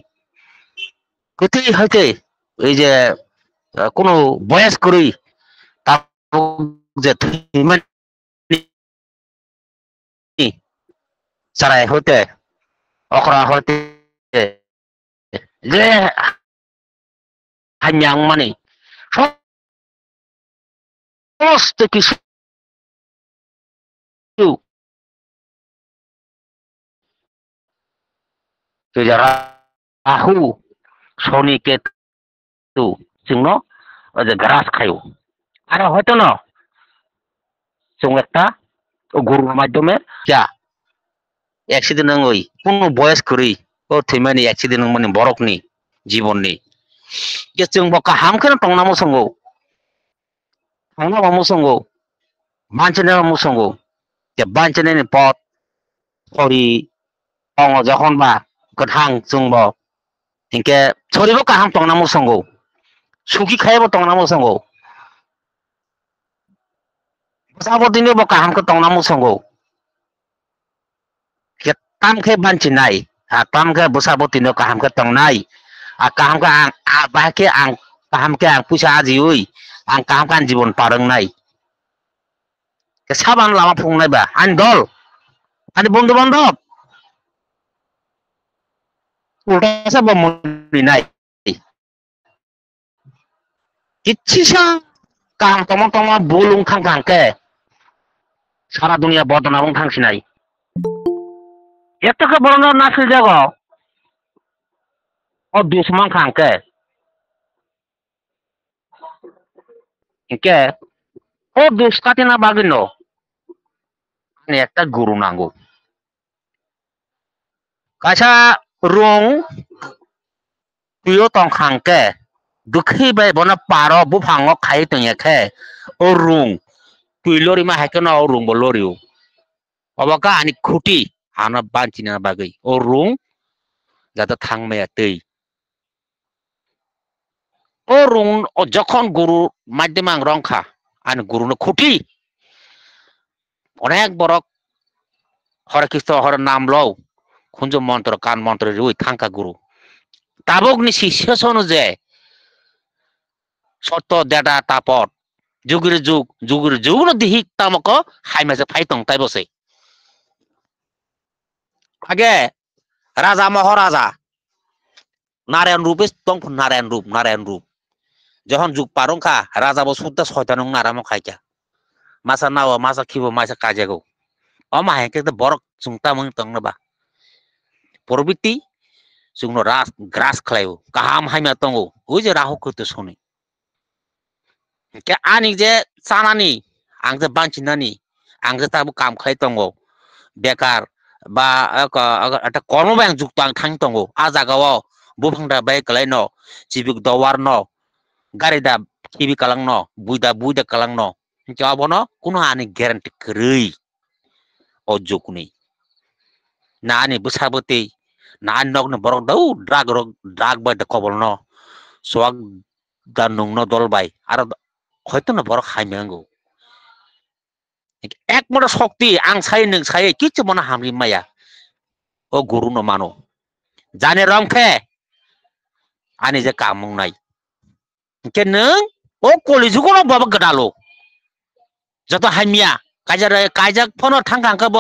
কোথায় হইতে এই যে কোনো বয়স করি যে সারাই হইতে অকরা হইতে যে হান্যাং মানে সমস্ত কিছু যারা রাহু শনি কেতু চিহ্ন যে গ্রাস খায় আর হয়তো না जों একটা গুরুর মাধ্যমে যা অ্যাক্সিডেন্ট ওই কোনো বয়স করি ও থিমানি অ্যাক্সিডেন্ট মানে বরকনি জীবননি যে जों বকা হামখানে টংনামো সঙ্গো টংনামো সঙ্গো মানচেনামো সঙ্গো যে বানচেনানি পথ সরি অङ যখন বা গোথাं जोंबो इनके सरिबो गाहाम टंनामो संगो सुखि खायबो टंनामो संगो साबदिनो बो गाहाम को टंनामो संगो के ताम खे बानचि नाय आ ताम के बसाबदिनो गाहाम को टंनाय आ गाहाम का आ बाके आं गाहाम के आं पुसा आजि ओइ आं गाहाम का जीवन पारंनाय के साबान लामा फुंनाय बा आन दल आनि बंधु बान्धव उल्टा सब मुनि नाय किच्छिसा गाहाम तमा बुलुं खां के सारा दुनिया बदना बं थांसिनाय एतके बरना नासिल जागो ओ दुश्मन खां के ओ दुष्कातिना बागिनो आनि एकटा गुरु नांगौ कासा रं तुयो तंग खांके दुखी बाय बना पारो बुफांगो खाइ तंगे खे ओ रुं तुइलोरि मा हाके ना रुं बोलोरिउ Obaka ani khuti ana banchina bagai o rung jata thangmaya tei o rung o jokhon guru maddhimang rongkha ani guru no khuti onek borok hare Krishna hare nam low khunjo mantro kan mantro rui thangka guru tabok ni sisya sono je soto data tapot jugir jug no dihik tamako haimase phaitong tai bose age raja maharaja Narayan rupe tong Narayan rup যখন যুগ পারংখা রাজা বো সুদ্দা শয়তানং নারামো খাইকা মাসা নাও মাসা খিবো মাসা কাজেগো অমা হেকে তো বরক সুংতা মং তংনবা পরবিতি সুংনো রাস গ্রাস খাইও কাহাম হাইমা তংগো ওই যে রাহু কইতে শুনি কে আনি যে সানানি আং যে বাঞ্চিনানি আং যে তাবো কাম খাই তংগো বেকার বা একটা কর্মবাং যুক্ত আং থাং তংগো আ জাগাও বুফাংদা বাই কলাইনো চিবিক দওয়ার ন গাড়িদা কিবি কালাং ন বুইদা কালাং ন jabono kuno ani guarantee krei ojokuni na ani busabote na nog no borok dau drag ba de kobol no soak danung no dolbai ar hoyto no borok haimango ek moda shokti ang sai ning sai kichu mona hamri maya o guru no mano jane rongkhe ani je kamung nai ke nung o kolijugo no baba gadalo যত হাইমিয়া কাইজাক phone থাঙ্কাঙ্কা ব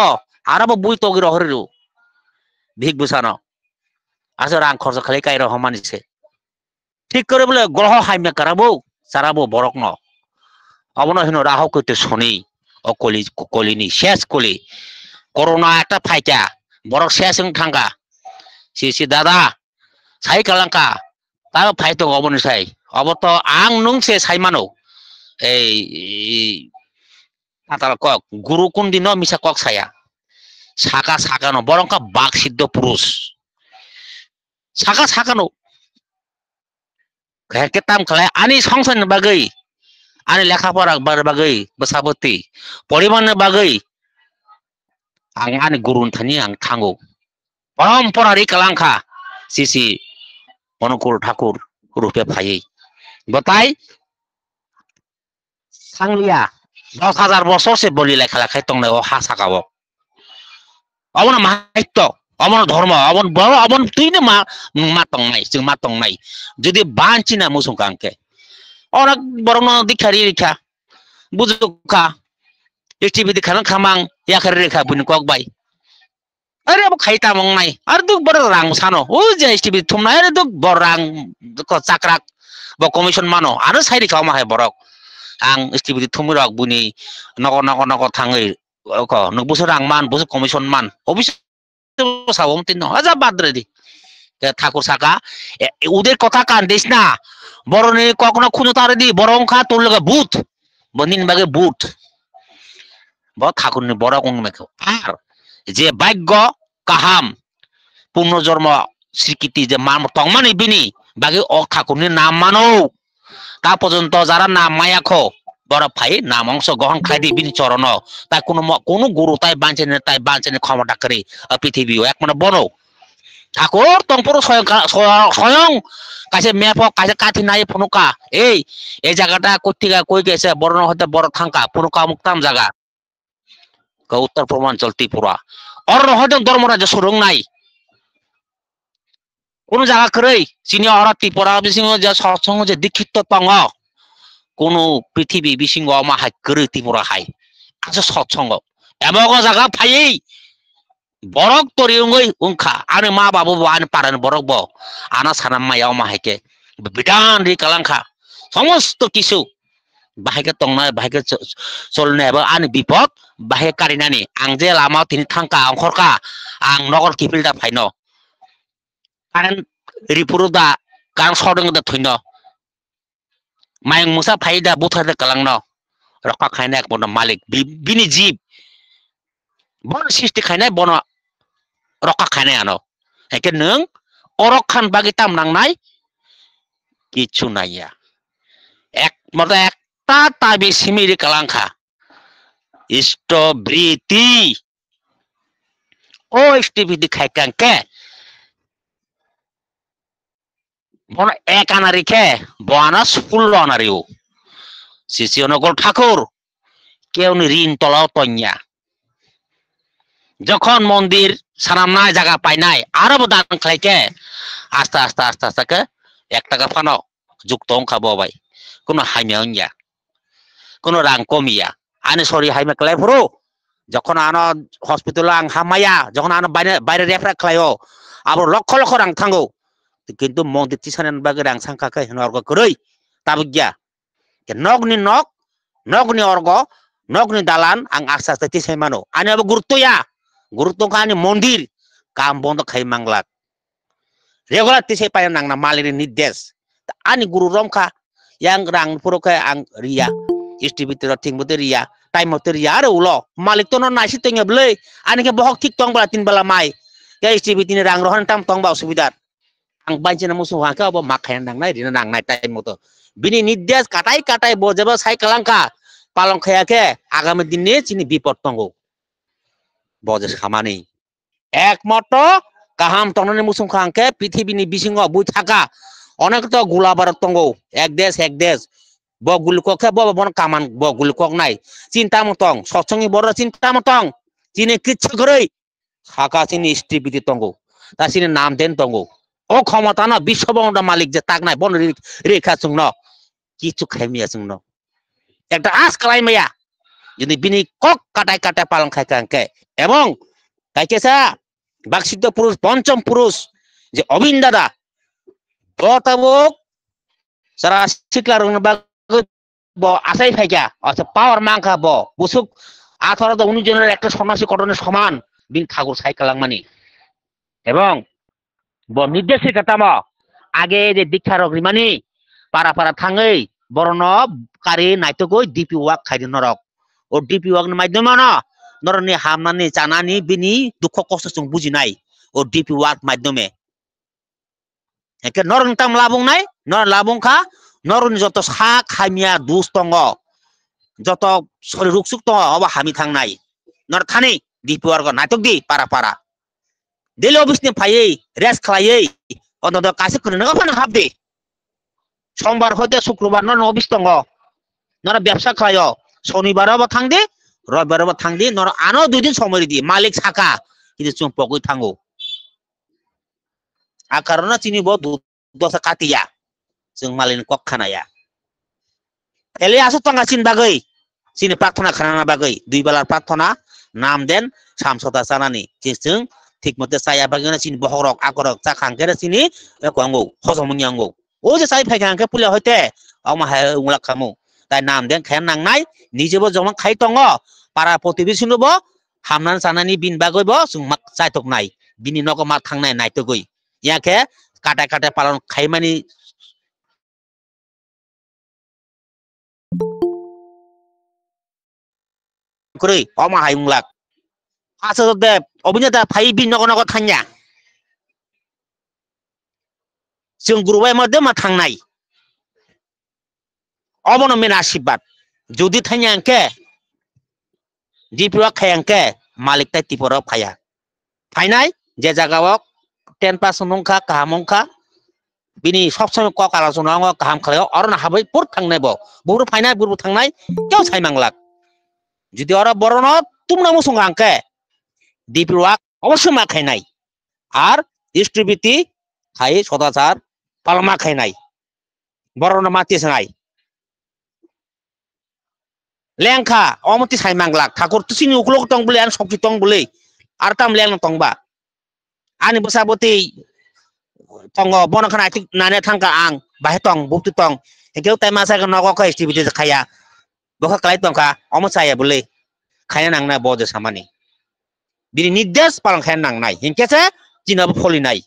আরাবো বুই তগির হরিরু ভিক বুসানো আসে রাং খরচ খালি কাইর হমানিছে ঠিক করে বলে গ্রহ হাইমিয়া কারাবো সারাবো বরক ন অবন হিনো রাহ কইতে শুনি ও কলিনি শেষ কলি করোনা একটা ফাইটা বরক শেষ থাঙ্কা সি দাদা সাই কালাঙ্কা তাও ফাইতো অবনি সাই অবত আং নুংসে সাইমানো এই Atal kok guru kundi no misa kok saya saka no borongka bak siddho purus saka no kayak ketam kalai ani songsan bagai ani lekha pora bagai besaboti poriman bagai ang ani gurun thani ang thango parampara ri kalangkha sisi Onukul Thakur rupe phai batai sanglia 10,000 বছর সে বলি লেখা লেখাই তং ও হাসা কাবো অবন মাহিত্য অবন ধর্ম অবন বড় অবন তুই না মা তং নাই যদি বাঞ্চি না মুসুং কাঙ্কে অনেক বড় ন দীক্ষারি রেখা বুঝুকা টিভি দেখানো খামাং ইয়াখারি রেখা বুনি কক বাই আরে আব খাইতা মং নাই আর দুক বড় রাং সানো ও যে টিভি থুমনাই আরে দুক বড় রাং চাকরাক বা কমিশন মানো আরো সাইরি খাও মাহে বড়ক ang STB thumurok buni noko thangai ko no busur ang man busur commission man obis sawong tin no aja badre di ঠাকুর সাকা ওদের কথা কান দিস না বরনে কখনো খুনো তারে দি বরং খা তোর লাগা ভূত বনিন বাগে ভূত ব ঠাকুর নি বড় কোন মেখো আর যে ভাগ্য কাহাম পুনর্জন্ম স্বীকৃতি যে মান তংমানি বিনি বাগে অ ঠাকুর নি নাম মানো তা পর্যন্ত যারা নাম মায়াখো বড় ভাই নাম অংশ গ্রহণ খাই দি বিনি চরণ তাই কোন গুরু তাই বাঁচেনে ক্ষমতা করে পৃথিবী এক মানে বনো ঠাকুর তংপুর স্বয়ং কাছে মেপ কাছে কাঠি নাই ফনুকা এই জায়গাটা কর্তিকা কই গেছে বড় হতে বড় থাঙ্কা ফনুকা মুক্তাম জায়গা উত্তর পূর্বাঞ্চল ত্রিপুরা অর হতে ধর্মরাজ্য সুরং নাই কোন জায়গা করে চিনি অরা ত্রিপুরা বিসিং যে সৎসঙ্গ যে দীক্ষিত তং কোন পৃথিবী বিসিং অমা হাই করে ত্রিপুরা হাই আছে সৎসঙ্গ এমন জায়গা ফাই বরক তরিয়ঙ্গই উংখা আনে মা বাবু আনে পারান বরক ব আনা সানা মায়া অমা হাইকে বিধান রি কালাংখা সমস্ত কিছু বাহিকে তংনায় বাহিকে চলনে এবং আনে বিপদ বাহিকে কারিনানি আং যে লামা তিনি থাঙ্কা অংখরকা আং নগর কিপিলটা ফাইন কারেন্ট রিপুরুদা কারণ সদঙ্গদা থইন মায়ং মুসা ফাইদা বুথাদা কালাংন রক্ষা খাইনা এক বন মালিক বিনি জীব বন সৃষ্টি খাইনাই বন রক্ষা খাইনাই আনো একে নং অরক্ষান বাগি তাম নাংনাই কিছু নাইয়া এক মত একটা তাবি সিমিরি কালাংখা ইষ্টবৃতি o STPT khaikangke bono ek anari khe boana full anariu sisi onogol ঠাকুর কেউনি ঋণ তলাও তন্যা যখন মন্দির সানামনায় জায়গা পায় নাই আরো দান খাইকে আস্তে আস্তে আস্তে আস্তে কে 1 টাকা ফানো যুক্ত খাবো ভাই কোনো হাইমিয়া ইয়া কোনো রাং কমিয়া আনে সরি হাইমা ক্লাই ফরো যখন আনো হসপিটাল আং হামায়া যখন আনো বাইরে বাইরে রেফার ক্লাইও আবার লক্ষ লক্ষ রাং থাঙ্গো কিন্তু মন্দির তিসানেন বাগে রাং সাংকাকে হনর্গ কই তাবগিয়া কে নগনি অর্গ নগনি দালান আং আস্তে আস্তে তিসাই মানো আনে আবার গুরুত্ব কানি মন্দির কাম বন্ধ খাই মাংলাক রেগুলার তিসাই পায় নাংনা মালির নির্দেশ ani guru romka yang rang puro ke ang ria STPT ting bote ria time bote ria are ulo malik to no nasi tenga ble ani ke bohok tik tong bala tin bala mai ke STPT ni rang rohan tam tong ba usubidar ang banjina musuh ka bo makhayan nang nai dina nang nai time moto bini nirdesh katai bo jaba sai kalangka palong khaya ke agami dinne chini bipod tongo bojes khamani ekmato kaham tonone musuh khangke prithibini bisingo bui thaka অনেক তো গোলা বারত তঙ্গো এক দেশ বগুল ককে বন কামান বগুল cock নাই চিন্তা মতং সৎসঙ্গী বড় চিন্তা মতং চিনে কিচ্ছু করে সাকা চিনি STPT তঙ্গো তা চিনে নাম দেন তঙ্গো ও ক্ষমতা না বিশ্ববঙ্গ মালিক যে তাক নাই বন রেখা চুং ন কিছু খাইমিয়া চুং ন একটা আস কালাই মাইয়া যদি বিনি কক কাটাই পালন খাইকাঙ্কে এবং কাইকেসা বাকসিদ্ধ পুরুষ পঞ্চম পুরুষ যে অবিন দাদা Botabuk sara siklar bo asai faika আছে পাওয়ার মাংকা bo busuk আঠারো তো 19 জনের একটা সন্ন্যাসী কটনের সমান বিন ঠাকুর সাইকেলাং মানি এবং bo নির্দেশিকা তামা আগে যে দীক্ষার অগ্নিমানি পারা থাঙ্গই বরণ কারি নাইতকই ডিপি ওয়াক খাইদি নরক ও ডিপি ওয়াক মাধ্যমে না নরনি হামনানি জানানি বিনি দুঃখ কষ্ট সং বুঝি নাই ও ডিপি ওয়াক মাধ্যমে একে নরন তাম লাবং নাই নর লাবং খা নরন যত সা খামিয়া দুস তঙ্গ যত শরীর রুকসুক তঙ্গ অবা হামি থাং নাই নর থানি ডিপিওয়ার গ নাটক দি পারা দিলে অফিসনি ফাইয়ে রেস্ট খাইয়ে অন্তত কাছে করে নগা ফান হাব দে সোমবার হতে শুক্রবার নর অফিস তঙ্গ নর ব্যবসা খাইও শনিবার বা থাং দে রবিবার বা থাং দে নর আনো 2 দিন সময় দি মালিক সাকা কিন্তু চুম পকই থাঙ্গো akarna chini bo dosa katia jeng malin kok khanaya ele asu tanga chin bagai chini prarthona khana bagai 2 belar prarthona nam den samsota sanani jeng ঠিক মতে সায়া বাগিনা চিনি বহরক আকরক চা খাঙ্কেরে চিনি কঙ্গো হজমুনিয়াঙ্গো ও যে সাই ফাইখাঙ্কে পুলে হইতে আমা হায় উংলা খামু তাই নাম দেন খায় নাংনাই নিজেবো জমা খাই তঙ্গ পারা প্রতিবেশীনব হামনান সানানি বিন বাগইব সুমাক চাইতক নাই বিনি নক মা থাংনাই নাইতগই ইয়াকে কাটাই পালন খাইমানি করি আমা হায় উংলা আসলে অভিনেতা ফাই বিন নক থাংয়া जों गुरुबाय मध्य मा थांनाय अबनो मेन आशीर्वाद जुदि थांयांके दिपुआ खायांके मालिक ताय तिपरा फाया फाइनाय जे जागाव 10% नंखा काहामंखा बिनि सब समय क आलोचना काहाम खालायाव अरन हाबै पुर थांनाय बो बुरु फाइनाय बुरु थांनाय केउ साइमांलाक जुदि अर बरन तुमना मुसंगांके दिपुआ अवश्य मा खायनाय आर डिस्ट्रिबिउटि खाय सदाचार पालमा खायनाय बरन माति संगाय लेंखा अमति साइमांगलाक ठाकुर तुसिनि उखलक तंग बले आन सकि तंग बले आर ताम लेंग तंगबा आनि बसाबति तंग बनखना आथिक नाने थांका आं बाहे तंग बुक्ति तंग हेकेउ ताइमा साग नगक एक्टिभिटी खाया बखा क्लाइ तंका अमसाया बले खाया नांगना बजे सामानि बिनि निर्देश पालन खाया नांगनाय हिंकेसे जिनाबो फलिनाय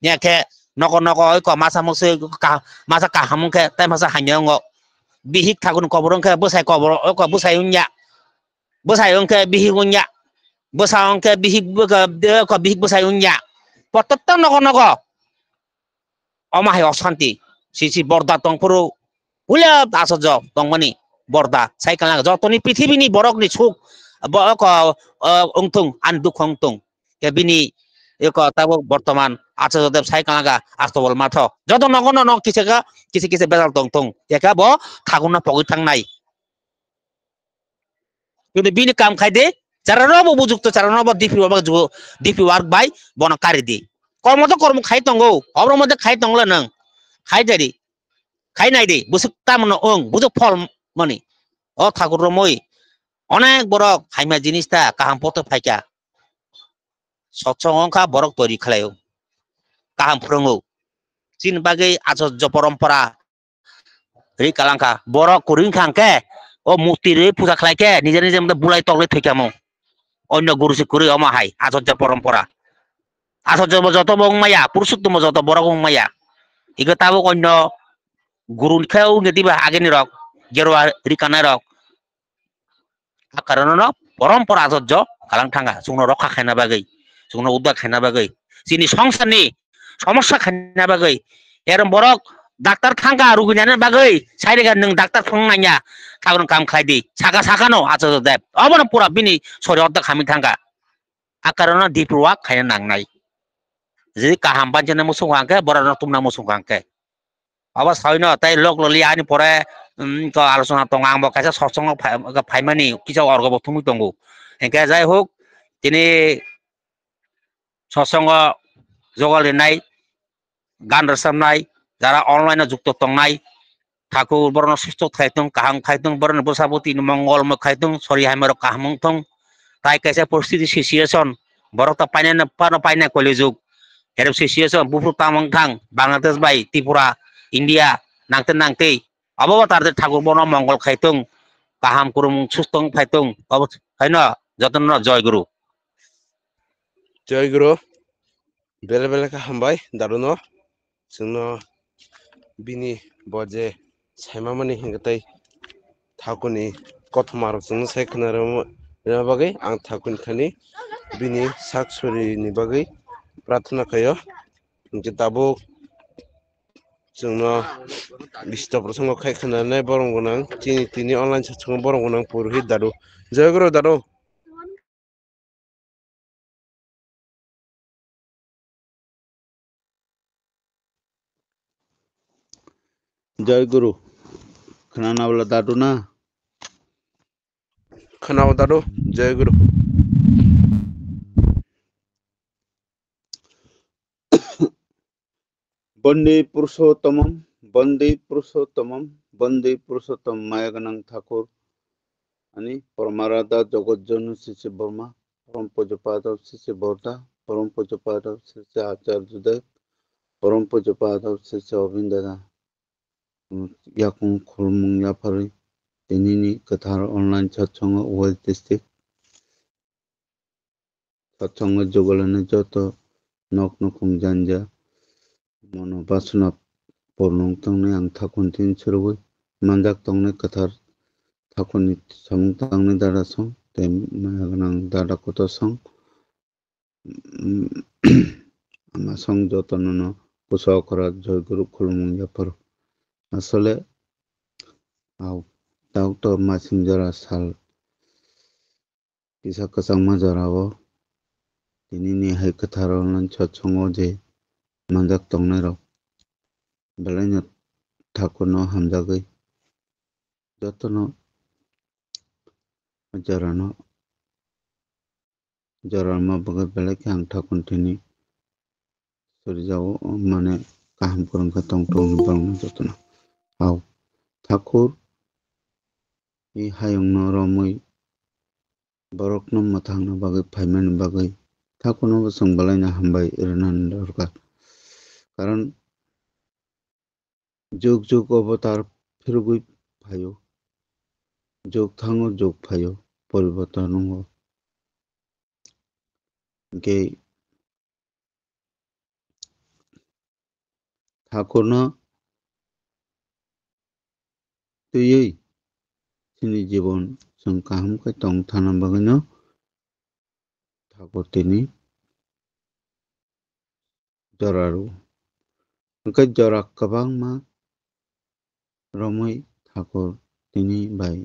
नेके नको क मासा मसे मासा काहामके ताइ मासा हान्यांग बिहिक थागुन कबरंके बसाय कबर क बसाय उन्या बसाय अंके बिहिक उन्या बसा अंके बिहिक क बिहिक बसाय उन्या पतत्त नको अमाहाय अशान्ति सिसि बर्दा तंगपुरु हुल्या आसज तंगमनि बर्दा साइकल जतनि पृथ्वीनि बरकनि सुख क अंथुं आन दुख अंथुं কে বিনি eko tabo bortoman Acharyodeb sai kalaga astobol mathok joto nogono no kise bedal tong eka bo thaguna pogoi thangnai কিন্তু bini kam khaide charano bujukto charano bo dp work by bono kari di kormo to kormo khai tongo obro modhe khai tongla nang khai dari khai nai di busuk tamono bujuk fol mani o Thakur moi অনেক বড় Khaimah জিনিসটা কাহাম পথে ফাইকা সৎসঙ্গা বরক তৈরি খালায়ও কাহাম ফ্রঙ্গো চিন বাগৈ আচার্য পরম্পরা রে কালাঙ্কা বরক করিং খাংকে ও মূর্তি রে পূজা খালাইকে নিজে নিজে মধ্যে বুলাই তলে থইকামো অন্য গুরুসি করি অমাহাই আচার্য পরম্পরা আচার্য যত বংমায়া পুরুষোত্তম যত বড় বংমায়া ইগো তাবো অন্য গুরু খেও নেদিবা আগেনি রক গেরুয়া রিকানাই রক কারণ পরম্পরা আচার্য কালাং থাঙ্গা जोंनो रखा खायना बागै जोंनो उद्धार खायना बागै जोंनि संसारनि समस्या खायना बागै एरम बरक डाक्टर थांगा रुगिनानै बागै साइरेगा नों डाक्टर फंनाया थागन काम खायदि सागा आचार्य देब अबन पुरा बिनि सरि उद्धार खामि थांगा आकारन दिपुवा खायना नांनाय जि काहाम बानजने मुसुंगांके बरन तुमना मुसुंगांके अब छैन ताइ लोक ललि आनि परे को आलोचना दं आंबो कायसा सत्संग फाइमानि किसा अर्ग बथुमि दंगो एंके जाय होक दिनै सत्संग जगालिनाय गान रोजाबनाय যারা অনলাইনে যুক্ত তংনাই ঠাকুর বরণ সুস্থ খাইতং কাহাং খাইতং বরণ বসাবতী মঙ্গল খাইতং সরি হাইমার কাহামং থং তাই কাইসা পরিস্থিতি সিচুয়েশন বরতা পাইনা কলিযুগ এরম সিচুয়েশন বুফু তামং থাং বাংলাদেশ বাই ত্রিপুরা ইন্ডিয়া নাংতে অববা তাদের ঠাকুর বরণ মঙ্গল খাইতং কাহাম করুম সুস্থং খাইতং হয় না যতন জয়গুরু বেলে বেলে হামবাই দারুনো जोंनो बिनि बजे साइमामानि हिंगताय थाकुनि कथमार जोंनो सायखना बागै आं थाकुनि खानि बिनि साकसुरिनि बागै प्रार्थना खायो किताबो जोंनो बिस्ता प्रसंग खायखनानै बरं गोनां तिनि अनलाइन सत्संग बरं गोनां पुरहित दादु जयगुरु दादु जय गुरु खोनाना वाला दादू ना खोनाओ दादू जय गुरु बंदे पुरुषोत्तम मायागनां ठाकुर आणि परमाराधा जगज्जन श्री बर्मा परम पूज्यपाद श्री बौद्धा परम पूज्यपाद श्री आचार्यदेव परम पूज्यपाद श्री अरविंद याकुं खुलमुं याफारि दिनैनि गोथार अनलाइन सत्संग वेस्ट डिस्ट्रिक्ट सत्संग जौगालायनाय जत नक नखुं जान्जा मनो बासना बरनं तंनाय आं थाकुनथिन सोरबै मानजाक तंनाय गोथार थाकुनि सामुं तंनाय दादा सं ते मायागोनां दादा कत सं आमा सं जतननो कुसावकरा जयगुरु खुलमुं याफार আসলে दाउतो मासिं जरा साल किसा कसang majarawo dinini hai katharon सत्संग जे manjak tongnai rok belainya thakuno hamjagai jotono jarama bagai belai kang thakun tini surjao mane kaham kurang katong tong bang jotono Au Thakur i hayong no romoi borok no mathang no bagai phaiman bagai Thakur no basang balai na hambai iranan dorkar karon jug avatar phirgui phayo jug thango jug phayo poriborton ho ge Thakur no tuyui sini জীবন जों kaham kai tong thana bagino Thakur tini joraru angkai jorak kabang ma romoi Thakur tini bai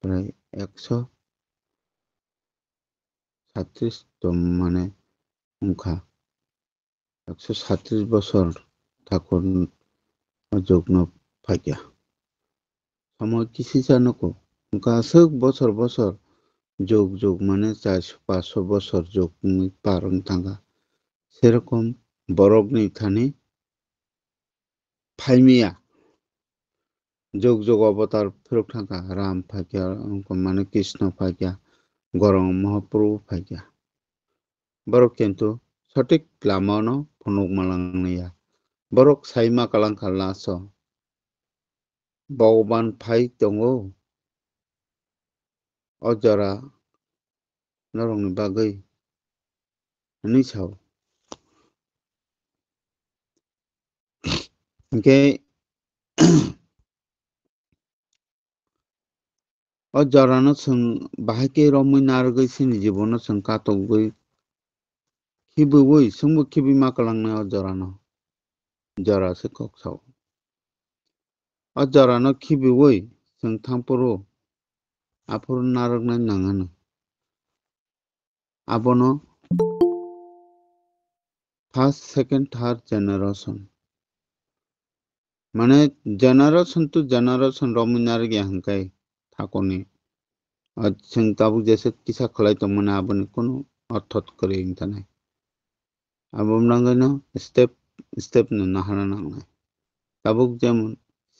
prai 136 tom mane ungkha 137 বছর ঠাকুর যজ্ঞ ফাইয়া সময় কিসি জানকো ungkha sok বছর যোগ মানে 400-500 বছর যোগ পারং থাঙ্গা সেরকম বরগনি থানি ফাইমিয়া যোগ অবতার ফেরক থাকা রাম ফাইকিয়া মানে কৃষ্ণ ফাইকিয়া গরম মহাপ্রভু ফাইকিয়া বরক কিন্তু সঠিক লামানো ফনুক মালাংনিয়া বরক সাইমা কালাং খালাস ভগবান ফাই দङो অজরা নরংनि बागै नि साव के अजरानो जों बाहायके रमै नारगै सिनि जीवनो जों कातगै खिबुबै जोंबो खिबि मा कालांनो अजरानो जरासो कक्साव अजरानो खिबुबै जों थांपरो आफुर नारगनाय नाङानो abono first second third generation মানে generation to generation রমিনার গে হাঙ্কাই থাকনি আর जों তাবু जैसे किसा खलाय तो मने आबनि कोनो अर्थत करे इंथानाय आबम नांगनो स्टेप न नाहाना नांनाय ताबुक जेमन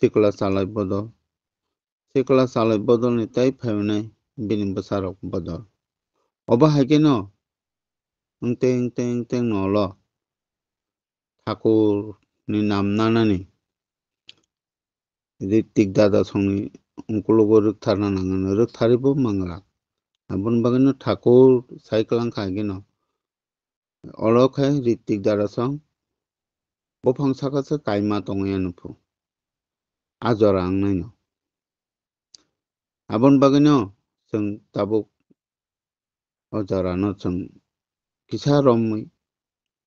सिकला सालाय बदल नि ताई फायनाय बिनि बसारक बदल अबा हाके न उंते नलो ठाकुर नि नाम नानानि ऋतिक दादा संनि उनकुलोगो रखथारना नांगनो रखथारिबो मंगला आबन बागनो ठाकुर साइकलां खागिनो अलखाय ऋतिक दादा सं बफां साखासे कायमा तंगयानुफु आजरा आंनायनो आबन बागनो जों ताबुक अजरानो जों किसा रमै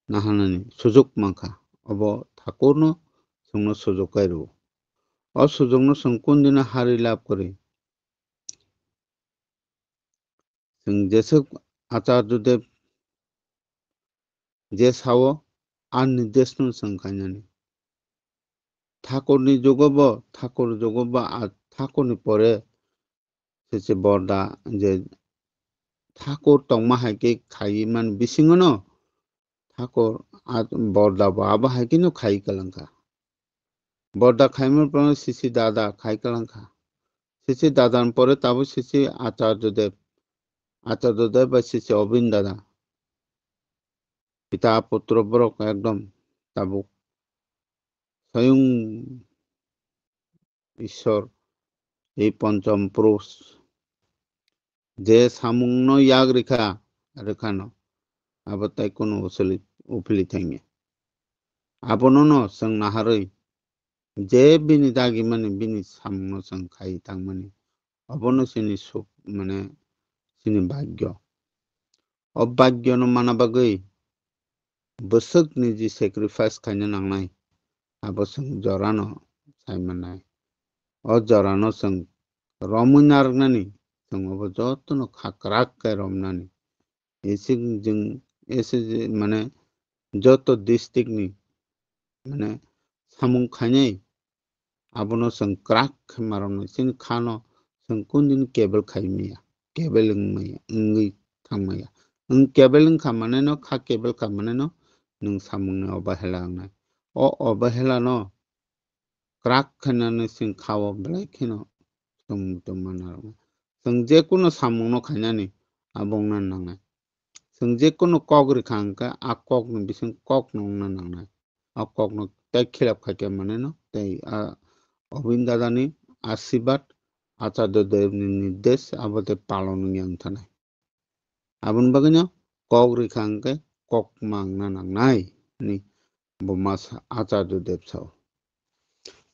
नाहानानि सुजुग माखा अब ठाकुरनो जोंनो सुजुग गायरो असुजुगनो जों कोन दिन हारि लाभ करे जों जैसे आचार्यदेव जे सावो आन निर्देशनो जों खायनानि ठाकुरनि जोगब ठाकुरनि परे सेसे बरदा जे ठाकुर तंमा हाइके खाई मान बिसिङनो ठाकुर बरदा बाबा हाइके नो खाई कलंका बरदा खाइमर पर सिसी दादा खाई कलंका सिसी दादान परे ताबु सिसी आचार्यदेव बा सिसी अबिन दादा पिता पुत्र बरक एकदम ताबु स्वयं ईश्वर এই পঞ্চম পুরুষ যে সামুংন ইয়াগ রেখানো আবতাই কোনো উফলি থাইङे आबनो जों नाहारै जे बिनि दागि माने बिनि सामनो जों खाई थांमाने अबनो सिनि सुख माने सिनि भाग्य अभाग्य न माना बागै बसक निजी सेक्रिफाइस खायनो नांनाय आबो जों जरानो सायमानाय अजरानो जों रमुनारनानि जों अब जतनो खाक्राक के रमनानि एसे माने जत डिस्ट्रिक्ट नि माने सामुं खायनाय आबनो जों क्राक मारनो सिन खानो जों कोन दिन केबल खायमिया केबल इंगै थांमाया केबल खामाने न खा केबल खामाने न नों सामुंनो अबहेला आंनाय अबहेला न क्राक खानानै सिं खावो ब्लायखिनो जों मानारो जों जे कोनो सामुंनो खायनानि आबंना नांनाय जों जे कोनो कगरि खांका आकक न बिसिं कक नंना नांनाय आकक न ताइ खिलाफ खाके माने न ताइ अबिन दादानि आशीर्वाद आचार्यदेवनि निर्देश आबते पालन यांग थानाय आबन बागनो कगरि खांके कक मांगना नांनाय नि बमास आचार्यदेव साव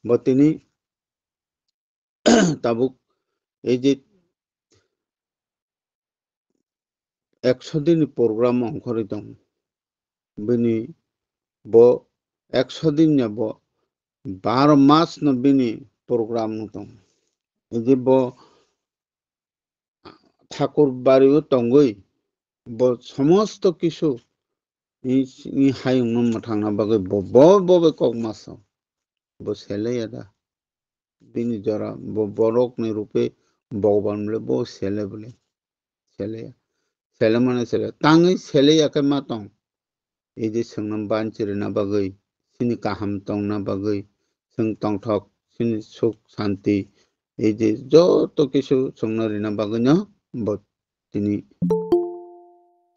बतिनि ताबुक এই যে 100 दिन प्रोग्राम अंखरि दं बिनि ब 100 दिन ने ब 12 मास न बिनि प्रोग्राम दं এই যে ब ठाकुर बारिও तंगै ब समस्त किछु 이 하용 놈 당나 바게 뭐 꼭 맞어 뭐 셀레야다 비니 저라 뭐 버럭네 루페 보반블레 뭐 셀레블레 셀레야 셀레만에 셀레 땅의 셀레야게 마똥 이제 성남 반치르나 바게 신이 가함똥 나 바게 성똥턱 신이 속 산티 이제 저또 기수 정나리나 바거냐 뭐 तिनी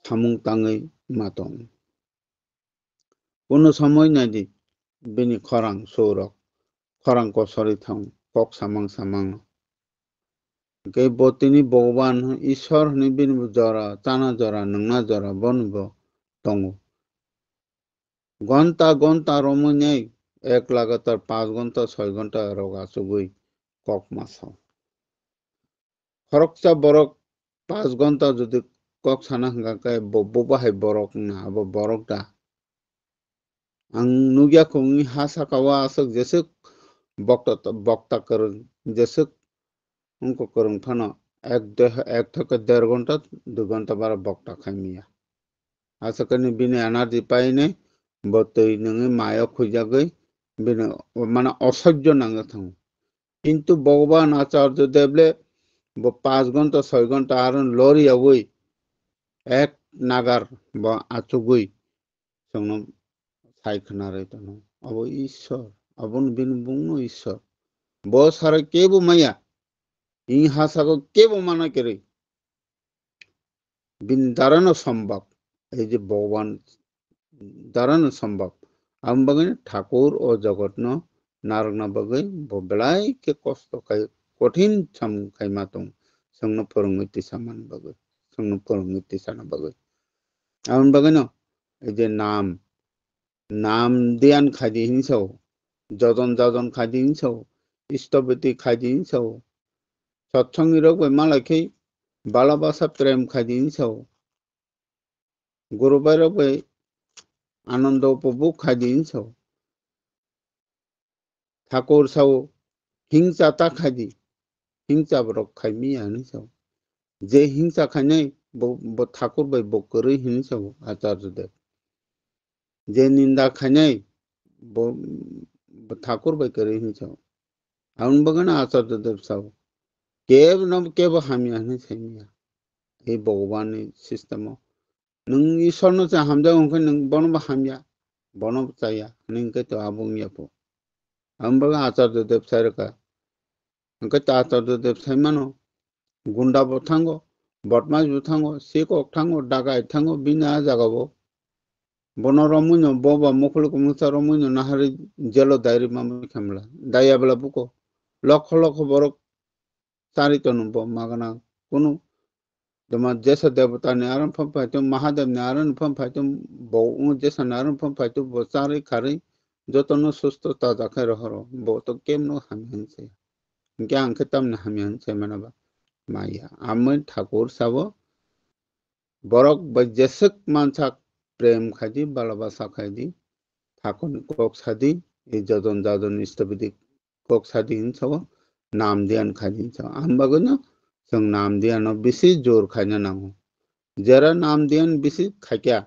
사몽 땅의 마동 어느 समय बिनी खरां सोरक खरां को सरिथां कक सामां के बोतिनी भगवान ईश्वर नि बिनी जरा ताना जरा नंगना जरा बनबो तंगो घंटा रोमने एक लगातार 5 घंटा 6 घंटा रोगा सुगुई कक मासा खरकचा बरक 5 घंटा যদি কক সানা গাকায় ববাহাই বরক না আব বরকটা আং নুগিয়া খুঙ্গি হাসা কাওয়া আসক যেসক বক্তা করং যেসক উনকো করং ফানা এক থেকে 1.5 ঘন্টা 2 ঘন্টা বার বক্তা খাইমিয়া আসকনি বিনে এনার্জি পাইনে বতই নঙে মায়া খুজাগৈ বিনে মানে অসহ্য নাঙ্গা থাং কিন্তু ভগবান আচার্য দেবলে 5 ঘন্টা 6 ঘন্টা আরন লরি আবই এক নাগার বা আচুগুই সংন সাইখনারে তন অব ঈশ্বর অবন বিন বুনো ঈশ্বর বসারে কেবো মায়া ই হাসাগো কেবো মানা করে বিন দারানো সম্ভব এই যে ভগবান দারানো সম্ভব আম বাগে ঠাকুর ও জগৎন নারগনা বাগে ববলাই কে কষ্ট খাই কঠিন সাম খাই মাতং সংন পরঙ্গতি সামান বাগে সংন পরঙ্গতি সানা বাগে আম বাগে ন এই যে নাম দিয়ান খাদি হিংসাও যজন খাদি হিংসাও ইষ্টপতি খাদি হিংসাও সৎসঙ্গী রোগ মালাখি ভালোবাসা প্রেম খাদি হিংসাও গুরু বাইরব আনন্দ উপভোগ খাদি হিংসাও ঠাকুর সাও হিংসা তা খাদি হিংসা বরক খাইমি হিংসাও যে হিংসা খাইনাই ঠাকুর বাই বকরি হিংসাও আচার্য দেব যে নিন্দা খাইনাই ঠাকুর বাই করে হিংসাও আউন বগন আচার্য দেব সাও কেব হামিয়া হিংসাইমিয়া এই ভগবান সিস্টেম নং ঈশ্বর নচা হামজা ওখানে নং বনব হামিয়া বনব চাইয়া নংকে তো আবুমিয়াপো আউন বগন আচার্য দেব সাইরকা নংকে তো আচার্য দেব সাইমানো গুন্ডা বথাঙ্গো বদমাস বথাঙ্গো সিকক থাঙ্গো ডাকাই থাঙ্গো বিনা জাগাবো বন রমুন ববা মুখলক মুসা রমুন নাহারি জেলো দাইরি মামা খামলা দাইয়া বেলা বুকো লক্ষ লক্ষ বরক চারিত নুব মাগনা কোনো তোমার যেসা দেবতা নে আরন ফম ফাইতো মহাদেব নে আরন ফম ফাইতো বউ যেসা নে আরন ফম ফাইতো বচারি খারি যতন সুস্থ তাজা খাই রহর বউ তো কেমনো হামি হনছে কে আংকে তামনে হামি হনছে মানাবা মাইয়া আমি ঠাকুর সাব বরক বজেসক মানসা প্রেম খাইদি ভালোবাসা খাইদি ঠাকুর কক সাদি এই যজন ইষ্টবিধি কক সাদি হিংসাব নাম দিয়ান খাইদি হিংসাব আমবাগন जों नाम दियानो बेसि जोर खायनो नांगौ जेरा नाम दियान बेसि खायकिया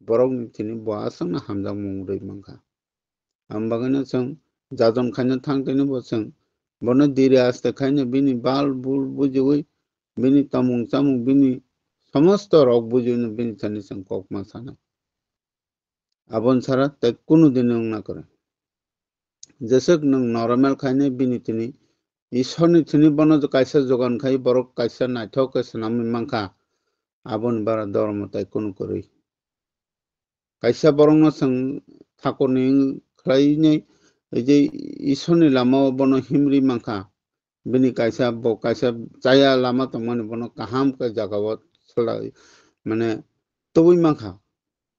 बरक निथिनि बहासं हामजा मुंदै मंखा আমবাगनो जों जाजन खायनो थांतैनो जों बनो दिरे आस्ते खायनो बिनि बाल बुल बुजुई बिनि तमुं चामुं बिनि समस्त रग बुजुनो बिनि थानि जों ककमा साना आबन सारा तै कुनु दिन ना करे जेसक नों नॉर्मल खायनो बिनि तिनि ঈশ্বরনি তিনি বন কাইসা যোগান খাই বরক কাইসা নাইথক নামি মাংখা আবন বারা ধর্মতাই কোন করি কাইসা বরং সং ঠাকুরনি খাইনি এই যে ঈশ্বরনি লামা বন হিমরি মাংখা বিনি কাইসা চায়া লামা তো মানে বন কাহাম কে জাগাবত মানে তবুই মাংখা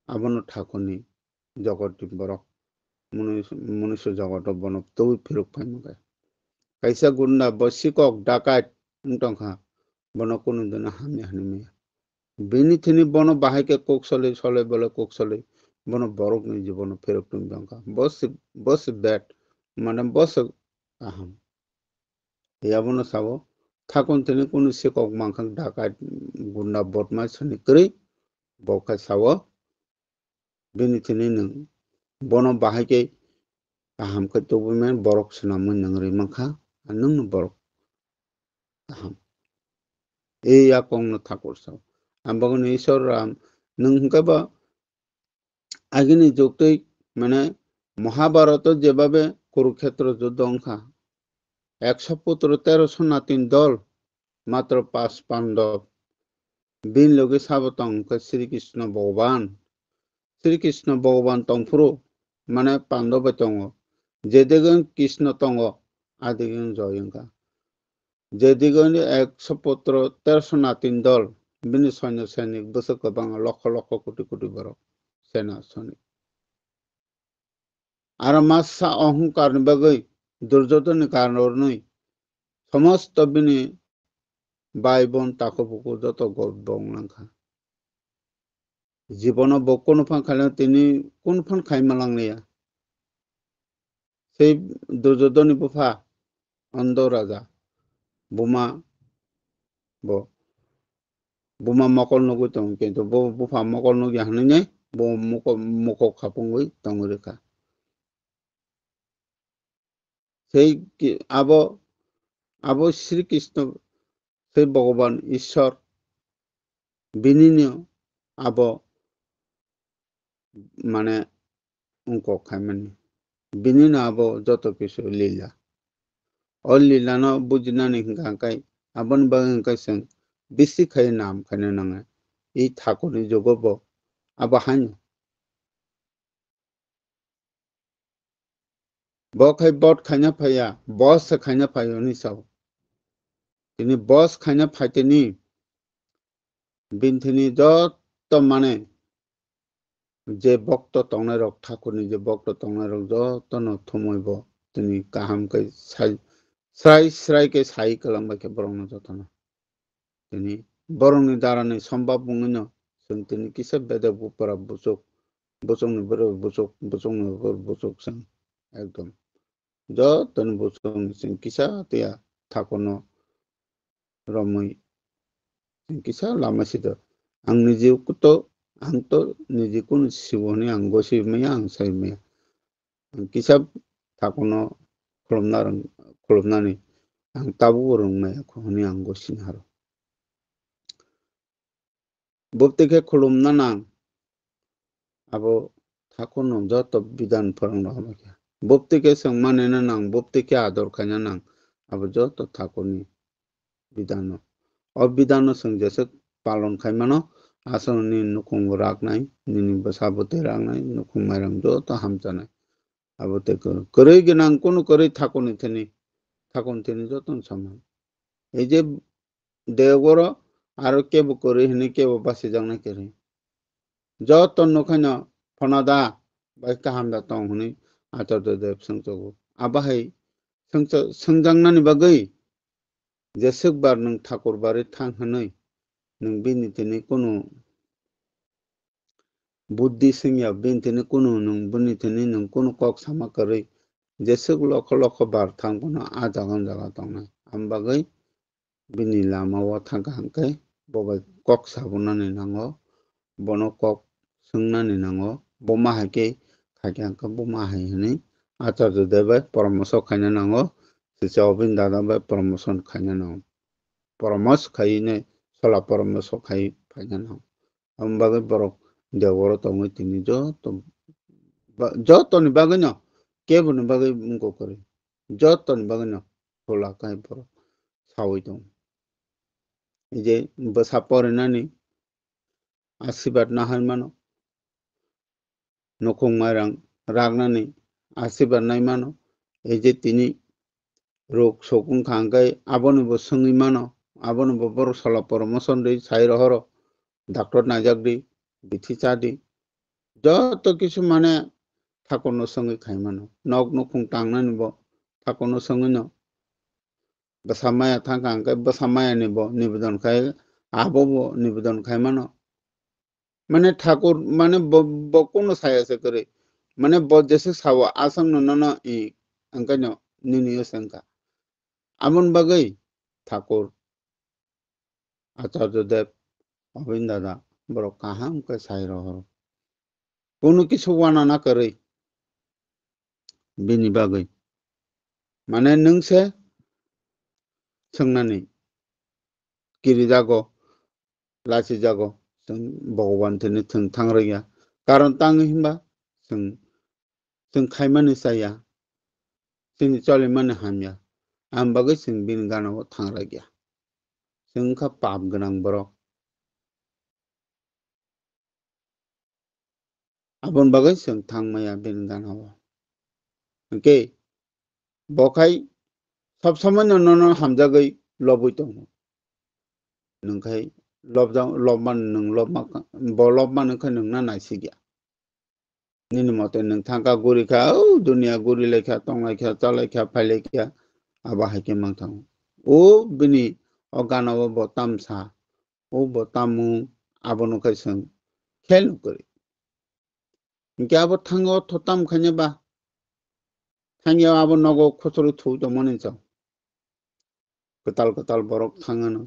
আবন ঠাকুরনি জগৎ বরক মনুষ্য জগৎ বন তবুই ফেরক phi মাংখা kaisa gunda bosikok dakat untongha bono kunu dina hami hanime bini thini bono bahai ke koksole sole bole koksole bono borok ni jibono ferok tum bangka bos bet মানে বস aham ya bono sabo thakon thini kunu sikok mangkhang dakat gunda botma sani kri boka sabo bini tini nung bono bahai ke kaham ke tubuh men borok senamun nang rimangka nung borok kaham ya kong no Thakur saw ambagon Ishwar Ram nung hingka ba agini joktoi মানে মহাভারত যেভাবে কুরুক্ষেত্র যুদ্ধ অংখা 100 পুত্র 1300 নাতিন দল মাত্র 5 পাণ্ডব বিন লোকে সাবতং শ্রীকৃষ্ণ ভগবান তংফুরু মানে পাণ্ডব তং যেদিগন কৃষ্ণ তং আদিগন জয়ঙ্কা যেদিগন 100 পুত্র 1300 নাতিন দল বিনি সৈন্য সৈনিক বসে গোবাং লক্ষ লক্ষ কোটি কোটি বড় সেনা সৈনিক আর মাসা অহংকার বাগৈ দুর্যোধন কারণই সমস্ত বিনি বাই বোন তাকো বুকু যত গর্বংলাংখা জীবন বকুন ফান খাইলে তিনি কোন ফান খাইমালাংনিয়া সেই দুর্যোধন বুফা অন্ধ রাজা বুমা বুমা মকল নগৈ তং কিন্তু বুফা মকল নগি হানি বো মুখ খাপঙ্গই তংরেখা সেই আবো শ্রীকৃষ্ণ সেই ভগবান ঈশ্বর বিনিনীয় আবো মানে উঙ্ক খাইমানি বিনিনা আবো যত কিছু লীলা ও লীলা ন বুঝিনানি হিংকাই আবন বাংকাই সং বেশি খাই নাম খাইনে নাঙা এই ঠাকুরনি যোগব আবো হাই বখাই বট খাইনা ফাইয়া বস খাইনা ফাইও নি সাও তিনি বস খাইনা ফাইতেনি বিনথিনি যত মানে যে ভক্ত তংনাই রক ঠাকুরনি যে ভক্ত তংনাই রক যত ন থমইব তিনি কাহাম কে স্রাই কে সাই কালামবাই কে বরং যতন তিনি বরংনি দারানি সম্ভব বুঙিন जों তিনি কিসে বেদে বুপরা বুচংনি বড় বুচংনি বুচক जों একদম যতন বুচংনি जों কিসা তিয়া ঠাকুরনো রমই কিসা লামাসিদ आं निजेखौनो सिबोनि आं गसिबमैया आं साइमैया किसाब थाखौनो खुलुमनानै आं ताबु रोंमाया खौनि आं गसिनो हारो बप्तिके खुलुमना नां आबो थाखौनो जत बिधान फोरोंनो हामाखै बप्तिके सोंमानेना नां बप्तिके आदर खायना नां आबो जत थाखौनि बिधान अबिधान सों जेसे पालन खायमानो आसननि नुखुं राखनाय निनि बसाबते राखनाय नुखुं माइरं जत हामजानाय आबते करै गोनां कोनो करै थाखौनि थेनि जतन समान এই যে দেওগর আর কেব করে হিনে কেব বাসি জাংনাই কেরে যত নখাইন ফনাদা বাই কাহামদা তং হুনি আচার্য দেব সংচগো আবাहाय संजांनानि बागै जेसेबार नों ठाकुर बारि थांहोनै नों बिनि तेनि कोनो बुद्धि सिंया बिनि तेनि कोनो नों बिनि तेनि नों कोनो कक सामा करै जेसेग लख लख बार थांबोना आजागन जागा तंनाय आम बागै बिनि लामावा थांगा हांकै बबाय कक साबुनानि नांगो बनो कक सोंनानि नांगो बमा हाके खाके हांका बमा हायनि आचार्य देबाय परामर्श खायनो नांगो सिसे अबिन दादा बाय परामर्श खायनो नांगो परामर्श खायने सला परामर्श खाय फायनो नांगो आम बागै बरक देवगर तंगै तिनि जतनि बागै न केबनि बागै मुंको करे जतनि बागै न होला काय बरक सावै दं जे बसा परिनानि आशीर्वाद नाहाय मानो नखुं माइरां रागनानि आशीर्वाद नाय मानो एजे तिनि रोग सकुं खांगाय आबनबो सोङै मानो आबनबो बर सला परामर्श दै साइर हर डॉक्टर नाजाक दी बिथि चादी जत किछु माने ठाकुरनो सोङै खाय मानो नक नखुं टांनानिबो ठाकुरनो सोङै न बसामाया थांगा हांगाय बसामाया निवेदन खाय आबो निवेदन खाय मानो माने ठाकुर माने बकुनो सायासे करे माने जैसे सावा आसंग न इ अंकनो निनियो संका आमन बागै ठाकुर आचार्य देव अबिन दादा बरो काहाम के साइर हर কোনো কিছু বানানা করে बिनि बागै माने नोंसे सोंनानै गिरि जागो लासि जागो जों भगवान थेनो थों थांरैया कारण ताङो हिनबा जों खायमानो जाया जोंनि चलिमानो हामिया आं बागै जों बिनि गानाव थांरैया जोंखा पाप गोनां बर' आबन बागै जों थांमाया बिनि गानाव ओके बखाय सब समय नोंनो हामजागै लबै दङ नोंखाय लबमान नों लबमानोखाय नोंना नायसिगिया निनि मते नों थांका गुरिखा दुनिया गुरि लेखा तंलायखा चालायखा फायलेखा आबा हायके मांथां ओ बिनि अगानाव बतामसा ओ बतामु आबनुखाय जों खेल करि इनके आबो थांगो थताम खायनोबा थांगियाव आबो नगो खसरु थौ दमन इनसाव कताल बरक थाङोनो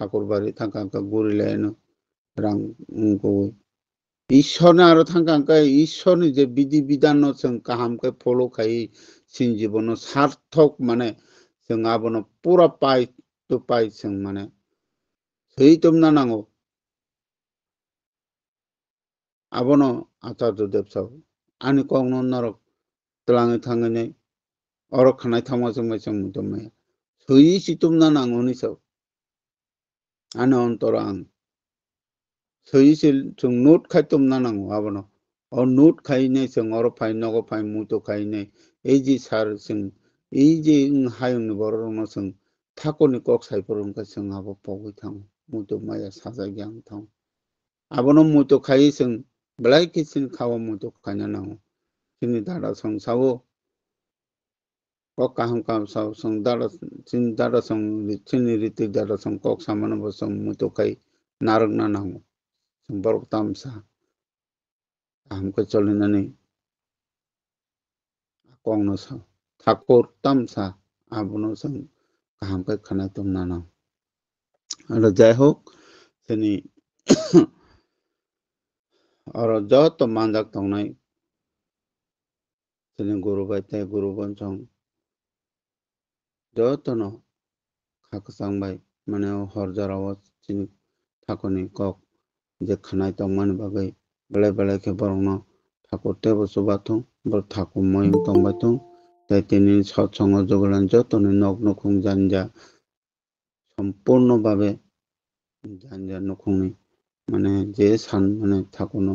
ठाकुरबारि थांका गुरिलायनो रां को ईश्वर आरो थांका ईश्वर जे विधि विधान जों काहामके फॉलो खाई सिन जीवन सार्थक माने जों आबनो पूरा पाई तो पाई जों माने सही तुमना नांगो आबनो आचार्य देव साव आनि कौनो नरक तलाङै थाङै और खानाय थामा जों मुदुमाया सही सितुमना नांगो नि साव आनो अंतर आं सही से जों नोट खाय तुमना नांगो आबनो और नोट खायने जों और फाय नगो फाय मुतो खायने एजी सार जों एजी हायन बरनो जों थाकोनि कक साइफोरनका जों आबो पगै थां मुदुमाया साजा ग्यां थां आबनो मुतो खाय जों ब्लाय किसिन खावा मुतो खायना नांगो जोंनि दादा संसावो कहम काम साव सं दादा सं चिनि रीति दादा सं कक सामान बसं मुतो खाय नारक ना नांगो जों बरक तामसा हमको चलिनानै कौनो सा ठाकुर तामसा आबनो जों हमको खाना तुमना ना और जाय होक जोंनि और जत मानजाक तंनाय जोंनि गुरु बायते गुरु बंसं जतनो खाकसांबाय माने हरजाराव चिनि ठाकुरनि कक जे खानाय तंमान बागै बेले के बरनो ठाकुर तेबो सुबाथों बर ठाकुर मयं तंबाथों ताइतेनि सत्संग जगलान जतनो नग्न खुं जानजा सम्पूर्ण भावे जानजा नखुंनि माने जे सान माने ठाकुरनो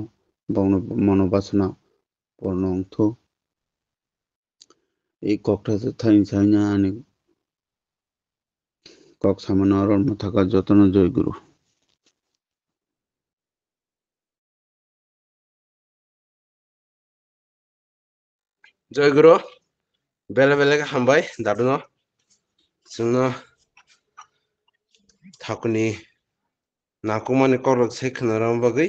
बावनो मनोबासना परनंथु এই ককটা থাই ছাইনা আনি কক সামান্য আর থাকার যত্ন জয়গুরু जयगुरु बेले बेले हामबाय दादुनो जोंनो थाकुनि नाकुमानि करक से खनाराम बागै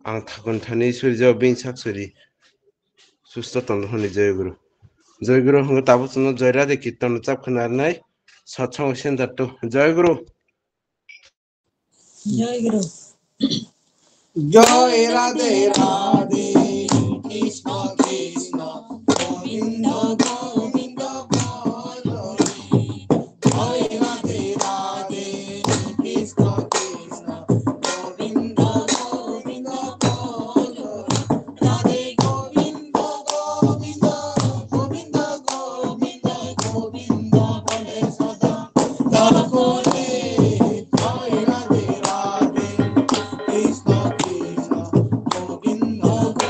आं थाकुन थानि सूर्य बिन साक्षरी सुस्त तंद होनि जयगुरु हंग ताबो जोंनो जयरादे कीर्तन चाप खनारनाय सत्संग सेंटर तो जयगुरु जय राधे राधे कृष्ण कृष्ण गोविंद गोविंद जय राधे राधे कृष्ण कृष्ण गोविंद गोविंद राधे गोविंद गोविंद गोविंद गोविंद गोविंद बोले सदा बोले जय राधे राधे कृष्ण कृष्ण गोविंद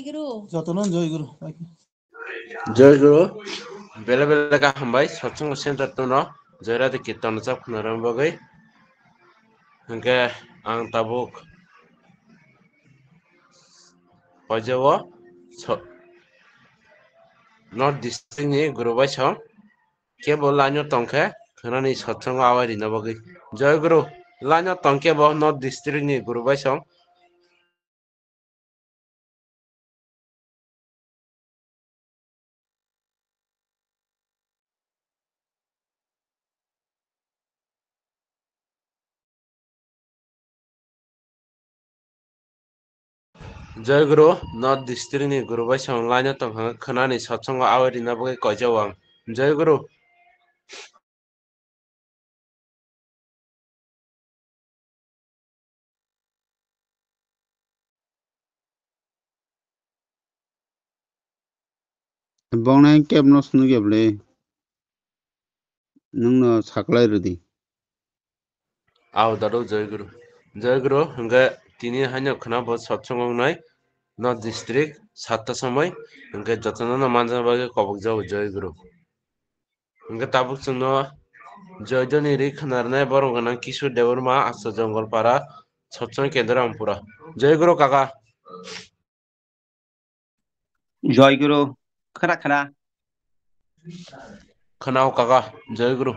জয়গুরু যতনন জয়গুরু জয়গুরু বেলে বেলে ka hambai satsang center tuno jairati kirtan chap khnaram bagai hingke ang tabuk pajawo North District ni gurubai chong kebol lanyo tongkhe khnani satsang awai rina bagai Jayaguru lanyo tongke bo North District ni gurubai chong Jayaguru North District ni gurubai chong lanyo tongkhe khnani satsang awai rina bagai kaijawang Jayaguru Bongnai kebno sunu geble nungno saklai rudi Aw daru Jayaguru hingke tini hanyo khna bo satsang nai North District 7ta সময় hingke jotono manjana bagai kobokjao Jayaguru hingke tabuk chungno joydoni ri khnarnai borok ganang Kishor Deborma Asto Jonggolpara satsang kendra Rampura Jayaguru kaka জয়গুরু खोना Khanao kaka Jayaguru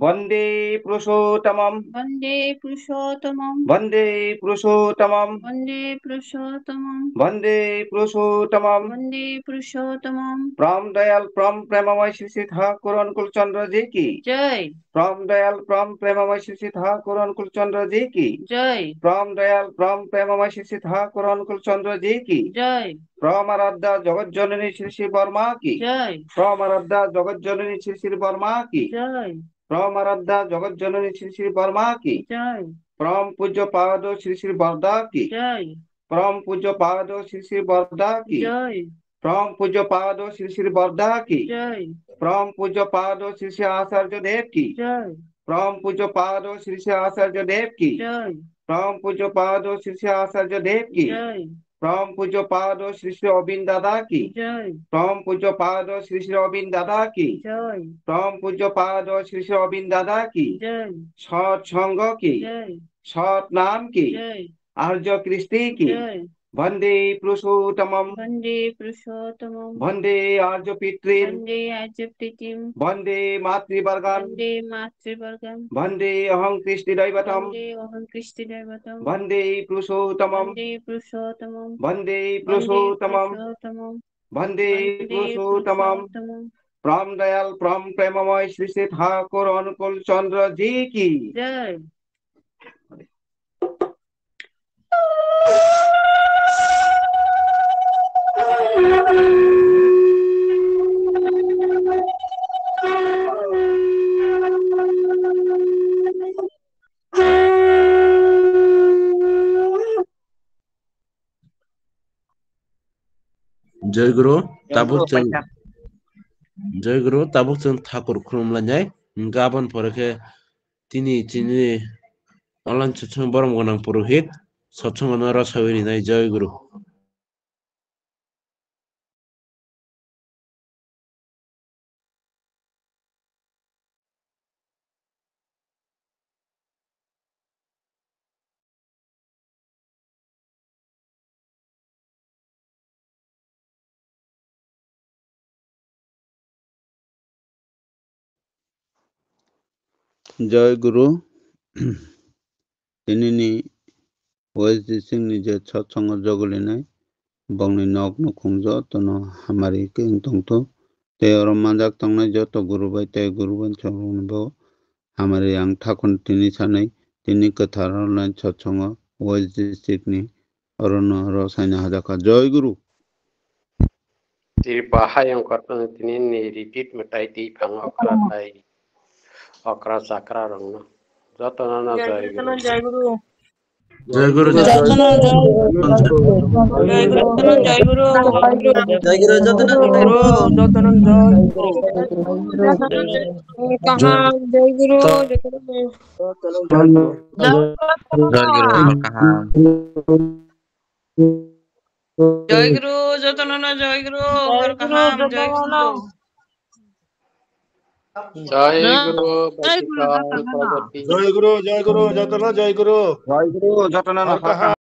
वन्दे पुरुषोत्तमं वन्दे पुरुषोत्तमं वन्दे पुरुषोत्तमं वन्दे पुरुषोत्तमं वन्दे पुरुषोत्तमं वन्दे पुरुषोत्तमं परम दयाल परम प्रेममय श्री श्री ठाकुर अनुकूल चंद्र जी की जय परम दयाल परम प्रेममय श्री श्री ठाकुर अनुकूल चंद्र जी की जय परम दयाल परम प्रेममय श्री श्री ठाकुर अनुकूल चंद्र जी की जय परमाराध्या जगत जननी श्री श्री वर्मा की जय परमाराध्या जगत जननी श्री श्री वर्मा की जय परमाराध्या जगत जननी श्री श्री वर्मा की जय परम पूज्य पाद श्री श्री वर्दा की जय परम पूज्य पाद श्री श्री वर्दा की जय परम पूज्य पाद श्री श्री वर्दा की जय परम पूज्य पाद श्री श्री आचार्य देव की जय परम पूज्य पाद श्री श्री आचार्य देव की जय परम पूज्य पाद श्री श्री आचार्य देव की जय परम पूज्य पाद श्री श्री अविंद दादा की जय परम पूज्य पाद श्री श्री अविंद दादा की जय परम पूज्य पाद श्री श्री अविंद दादा की जय सत्संग की जय सत नाम की जय आर्य कृष्टि की जय वंदे पुरुषोत्तमं वन्दे पुरुषोत्तमं वंदे आर्य पितृन् वन्दे आर्यप्रीतिं वंदे मातृवर्गान् वन्दे मातृवर्गं वंदे अहं कृष्टि दैवतम् वन्दे अहं कृष्टिदैवतं वंदे पुरुषोत्तमं वन्दे पुरुषोत्तमं वंदे वन्दे पुरुषोत्तमं पुरुषोत्तमं वंदे वन्दे पुरुषोत्तमं पुरुषोत्तमं परम दयाल परम प्रेममय श्री श्री ठाकुर अनुकूल चंद्र जी की जय Jayaguru tabuk chung thakur khurumlanyai gabon poreke tini online satsang borom gonang purohit satsang onara sawiri nai Jayaguru Jayaguru tinini West District ni je satsang jogolinai bongni nok no khungjo tono hamari king tongto te orom manjak tongnai joto gurubai te guruban chorong bo hamari ang thakon tini sanai tini kathar online satsang West District ni orono rosaina hajaka Jayaguru Tiri bahayang korban tini ni repeat metai ti phang okra tai okra sakra rong no joto nana Jayaguru Jayaguru জয় গুরু যতনানা জয় গুরু হর কাহাম জয় গুরু জয় গুরু বৈদিক পরবর্তী জয় গুরু যতন জয় গুরু জয় গুরু যতনানা হর কাহা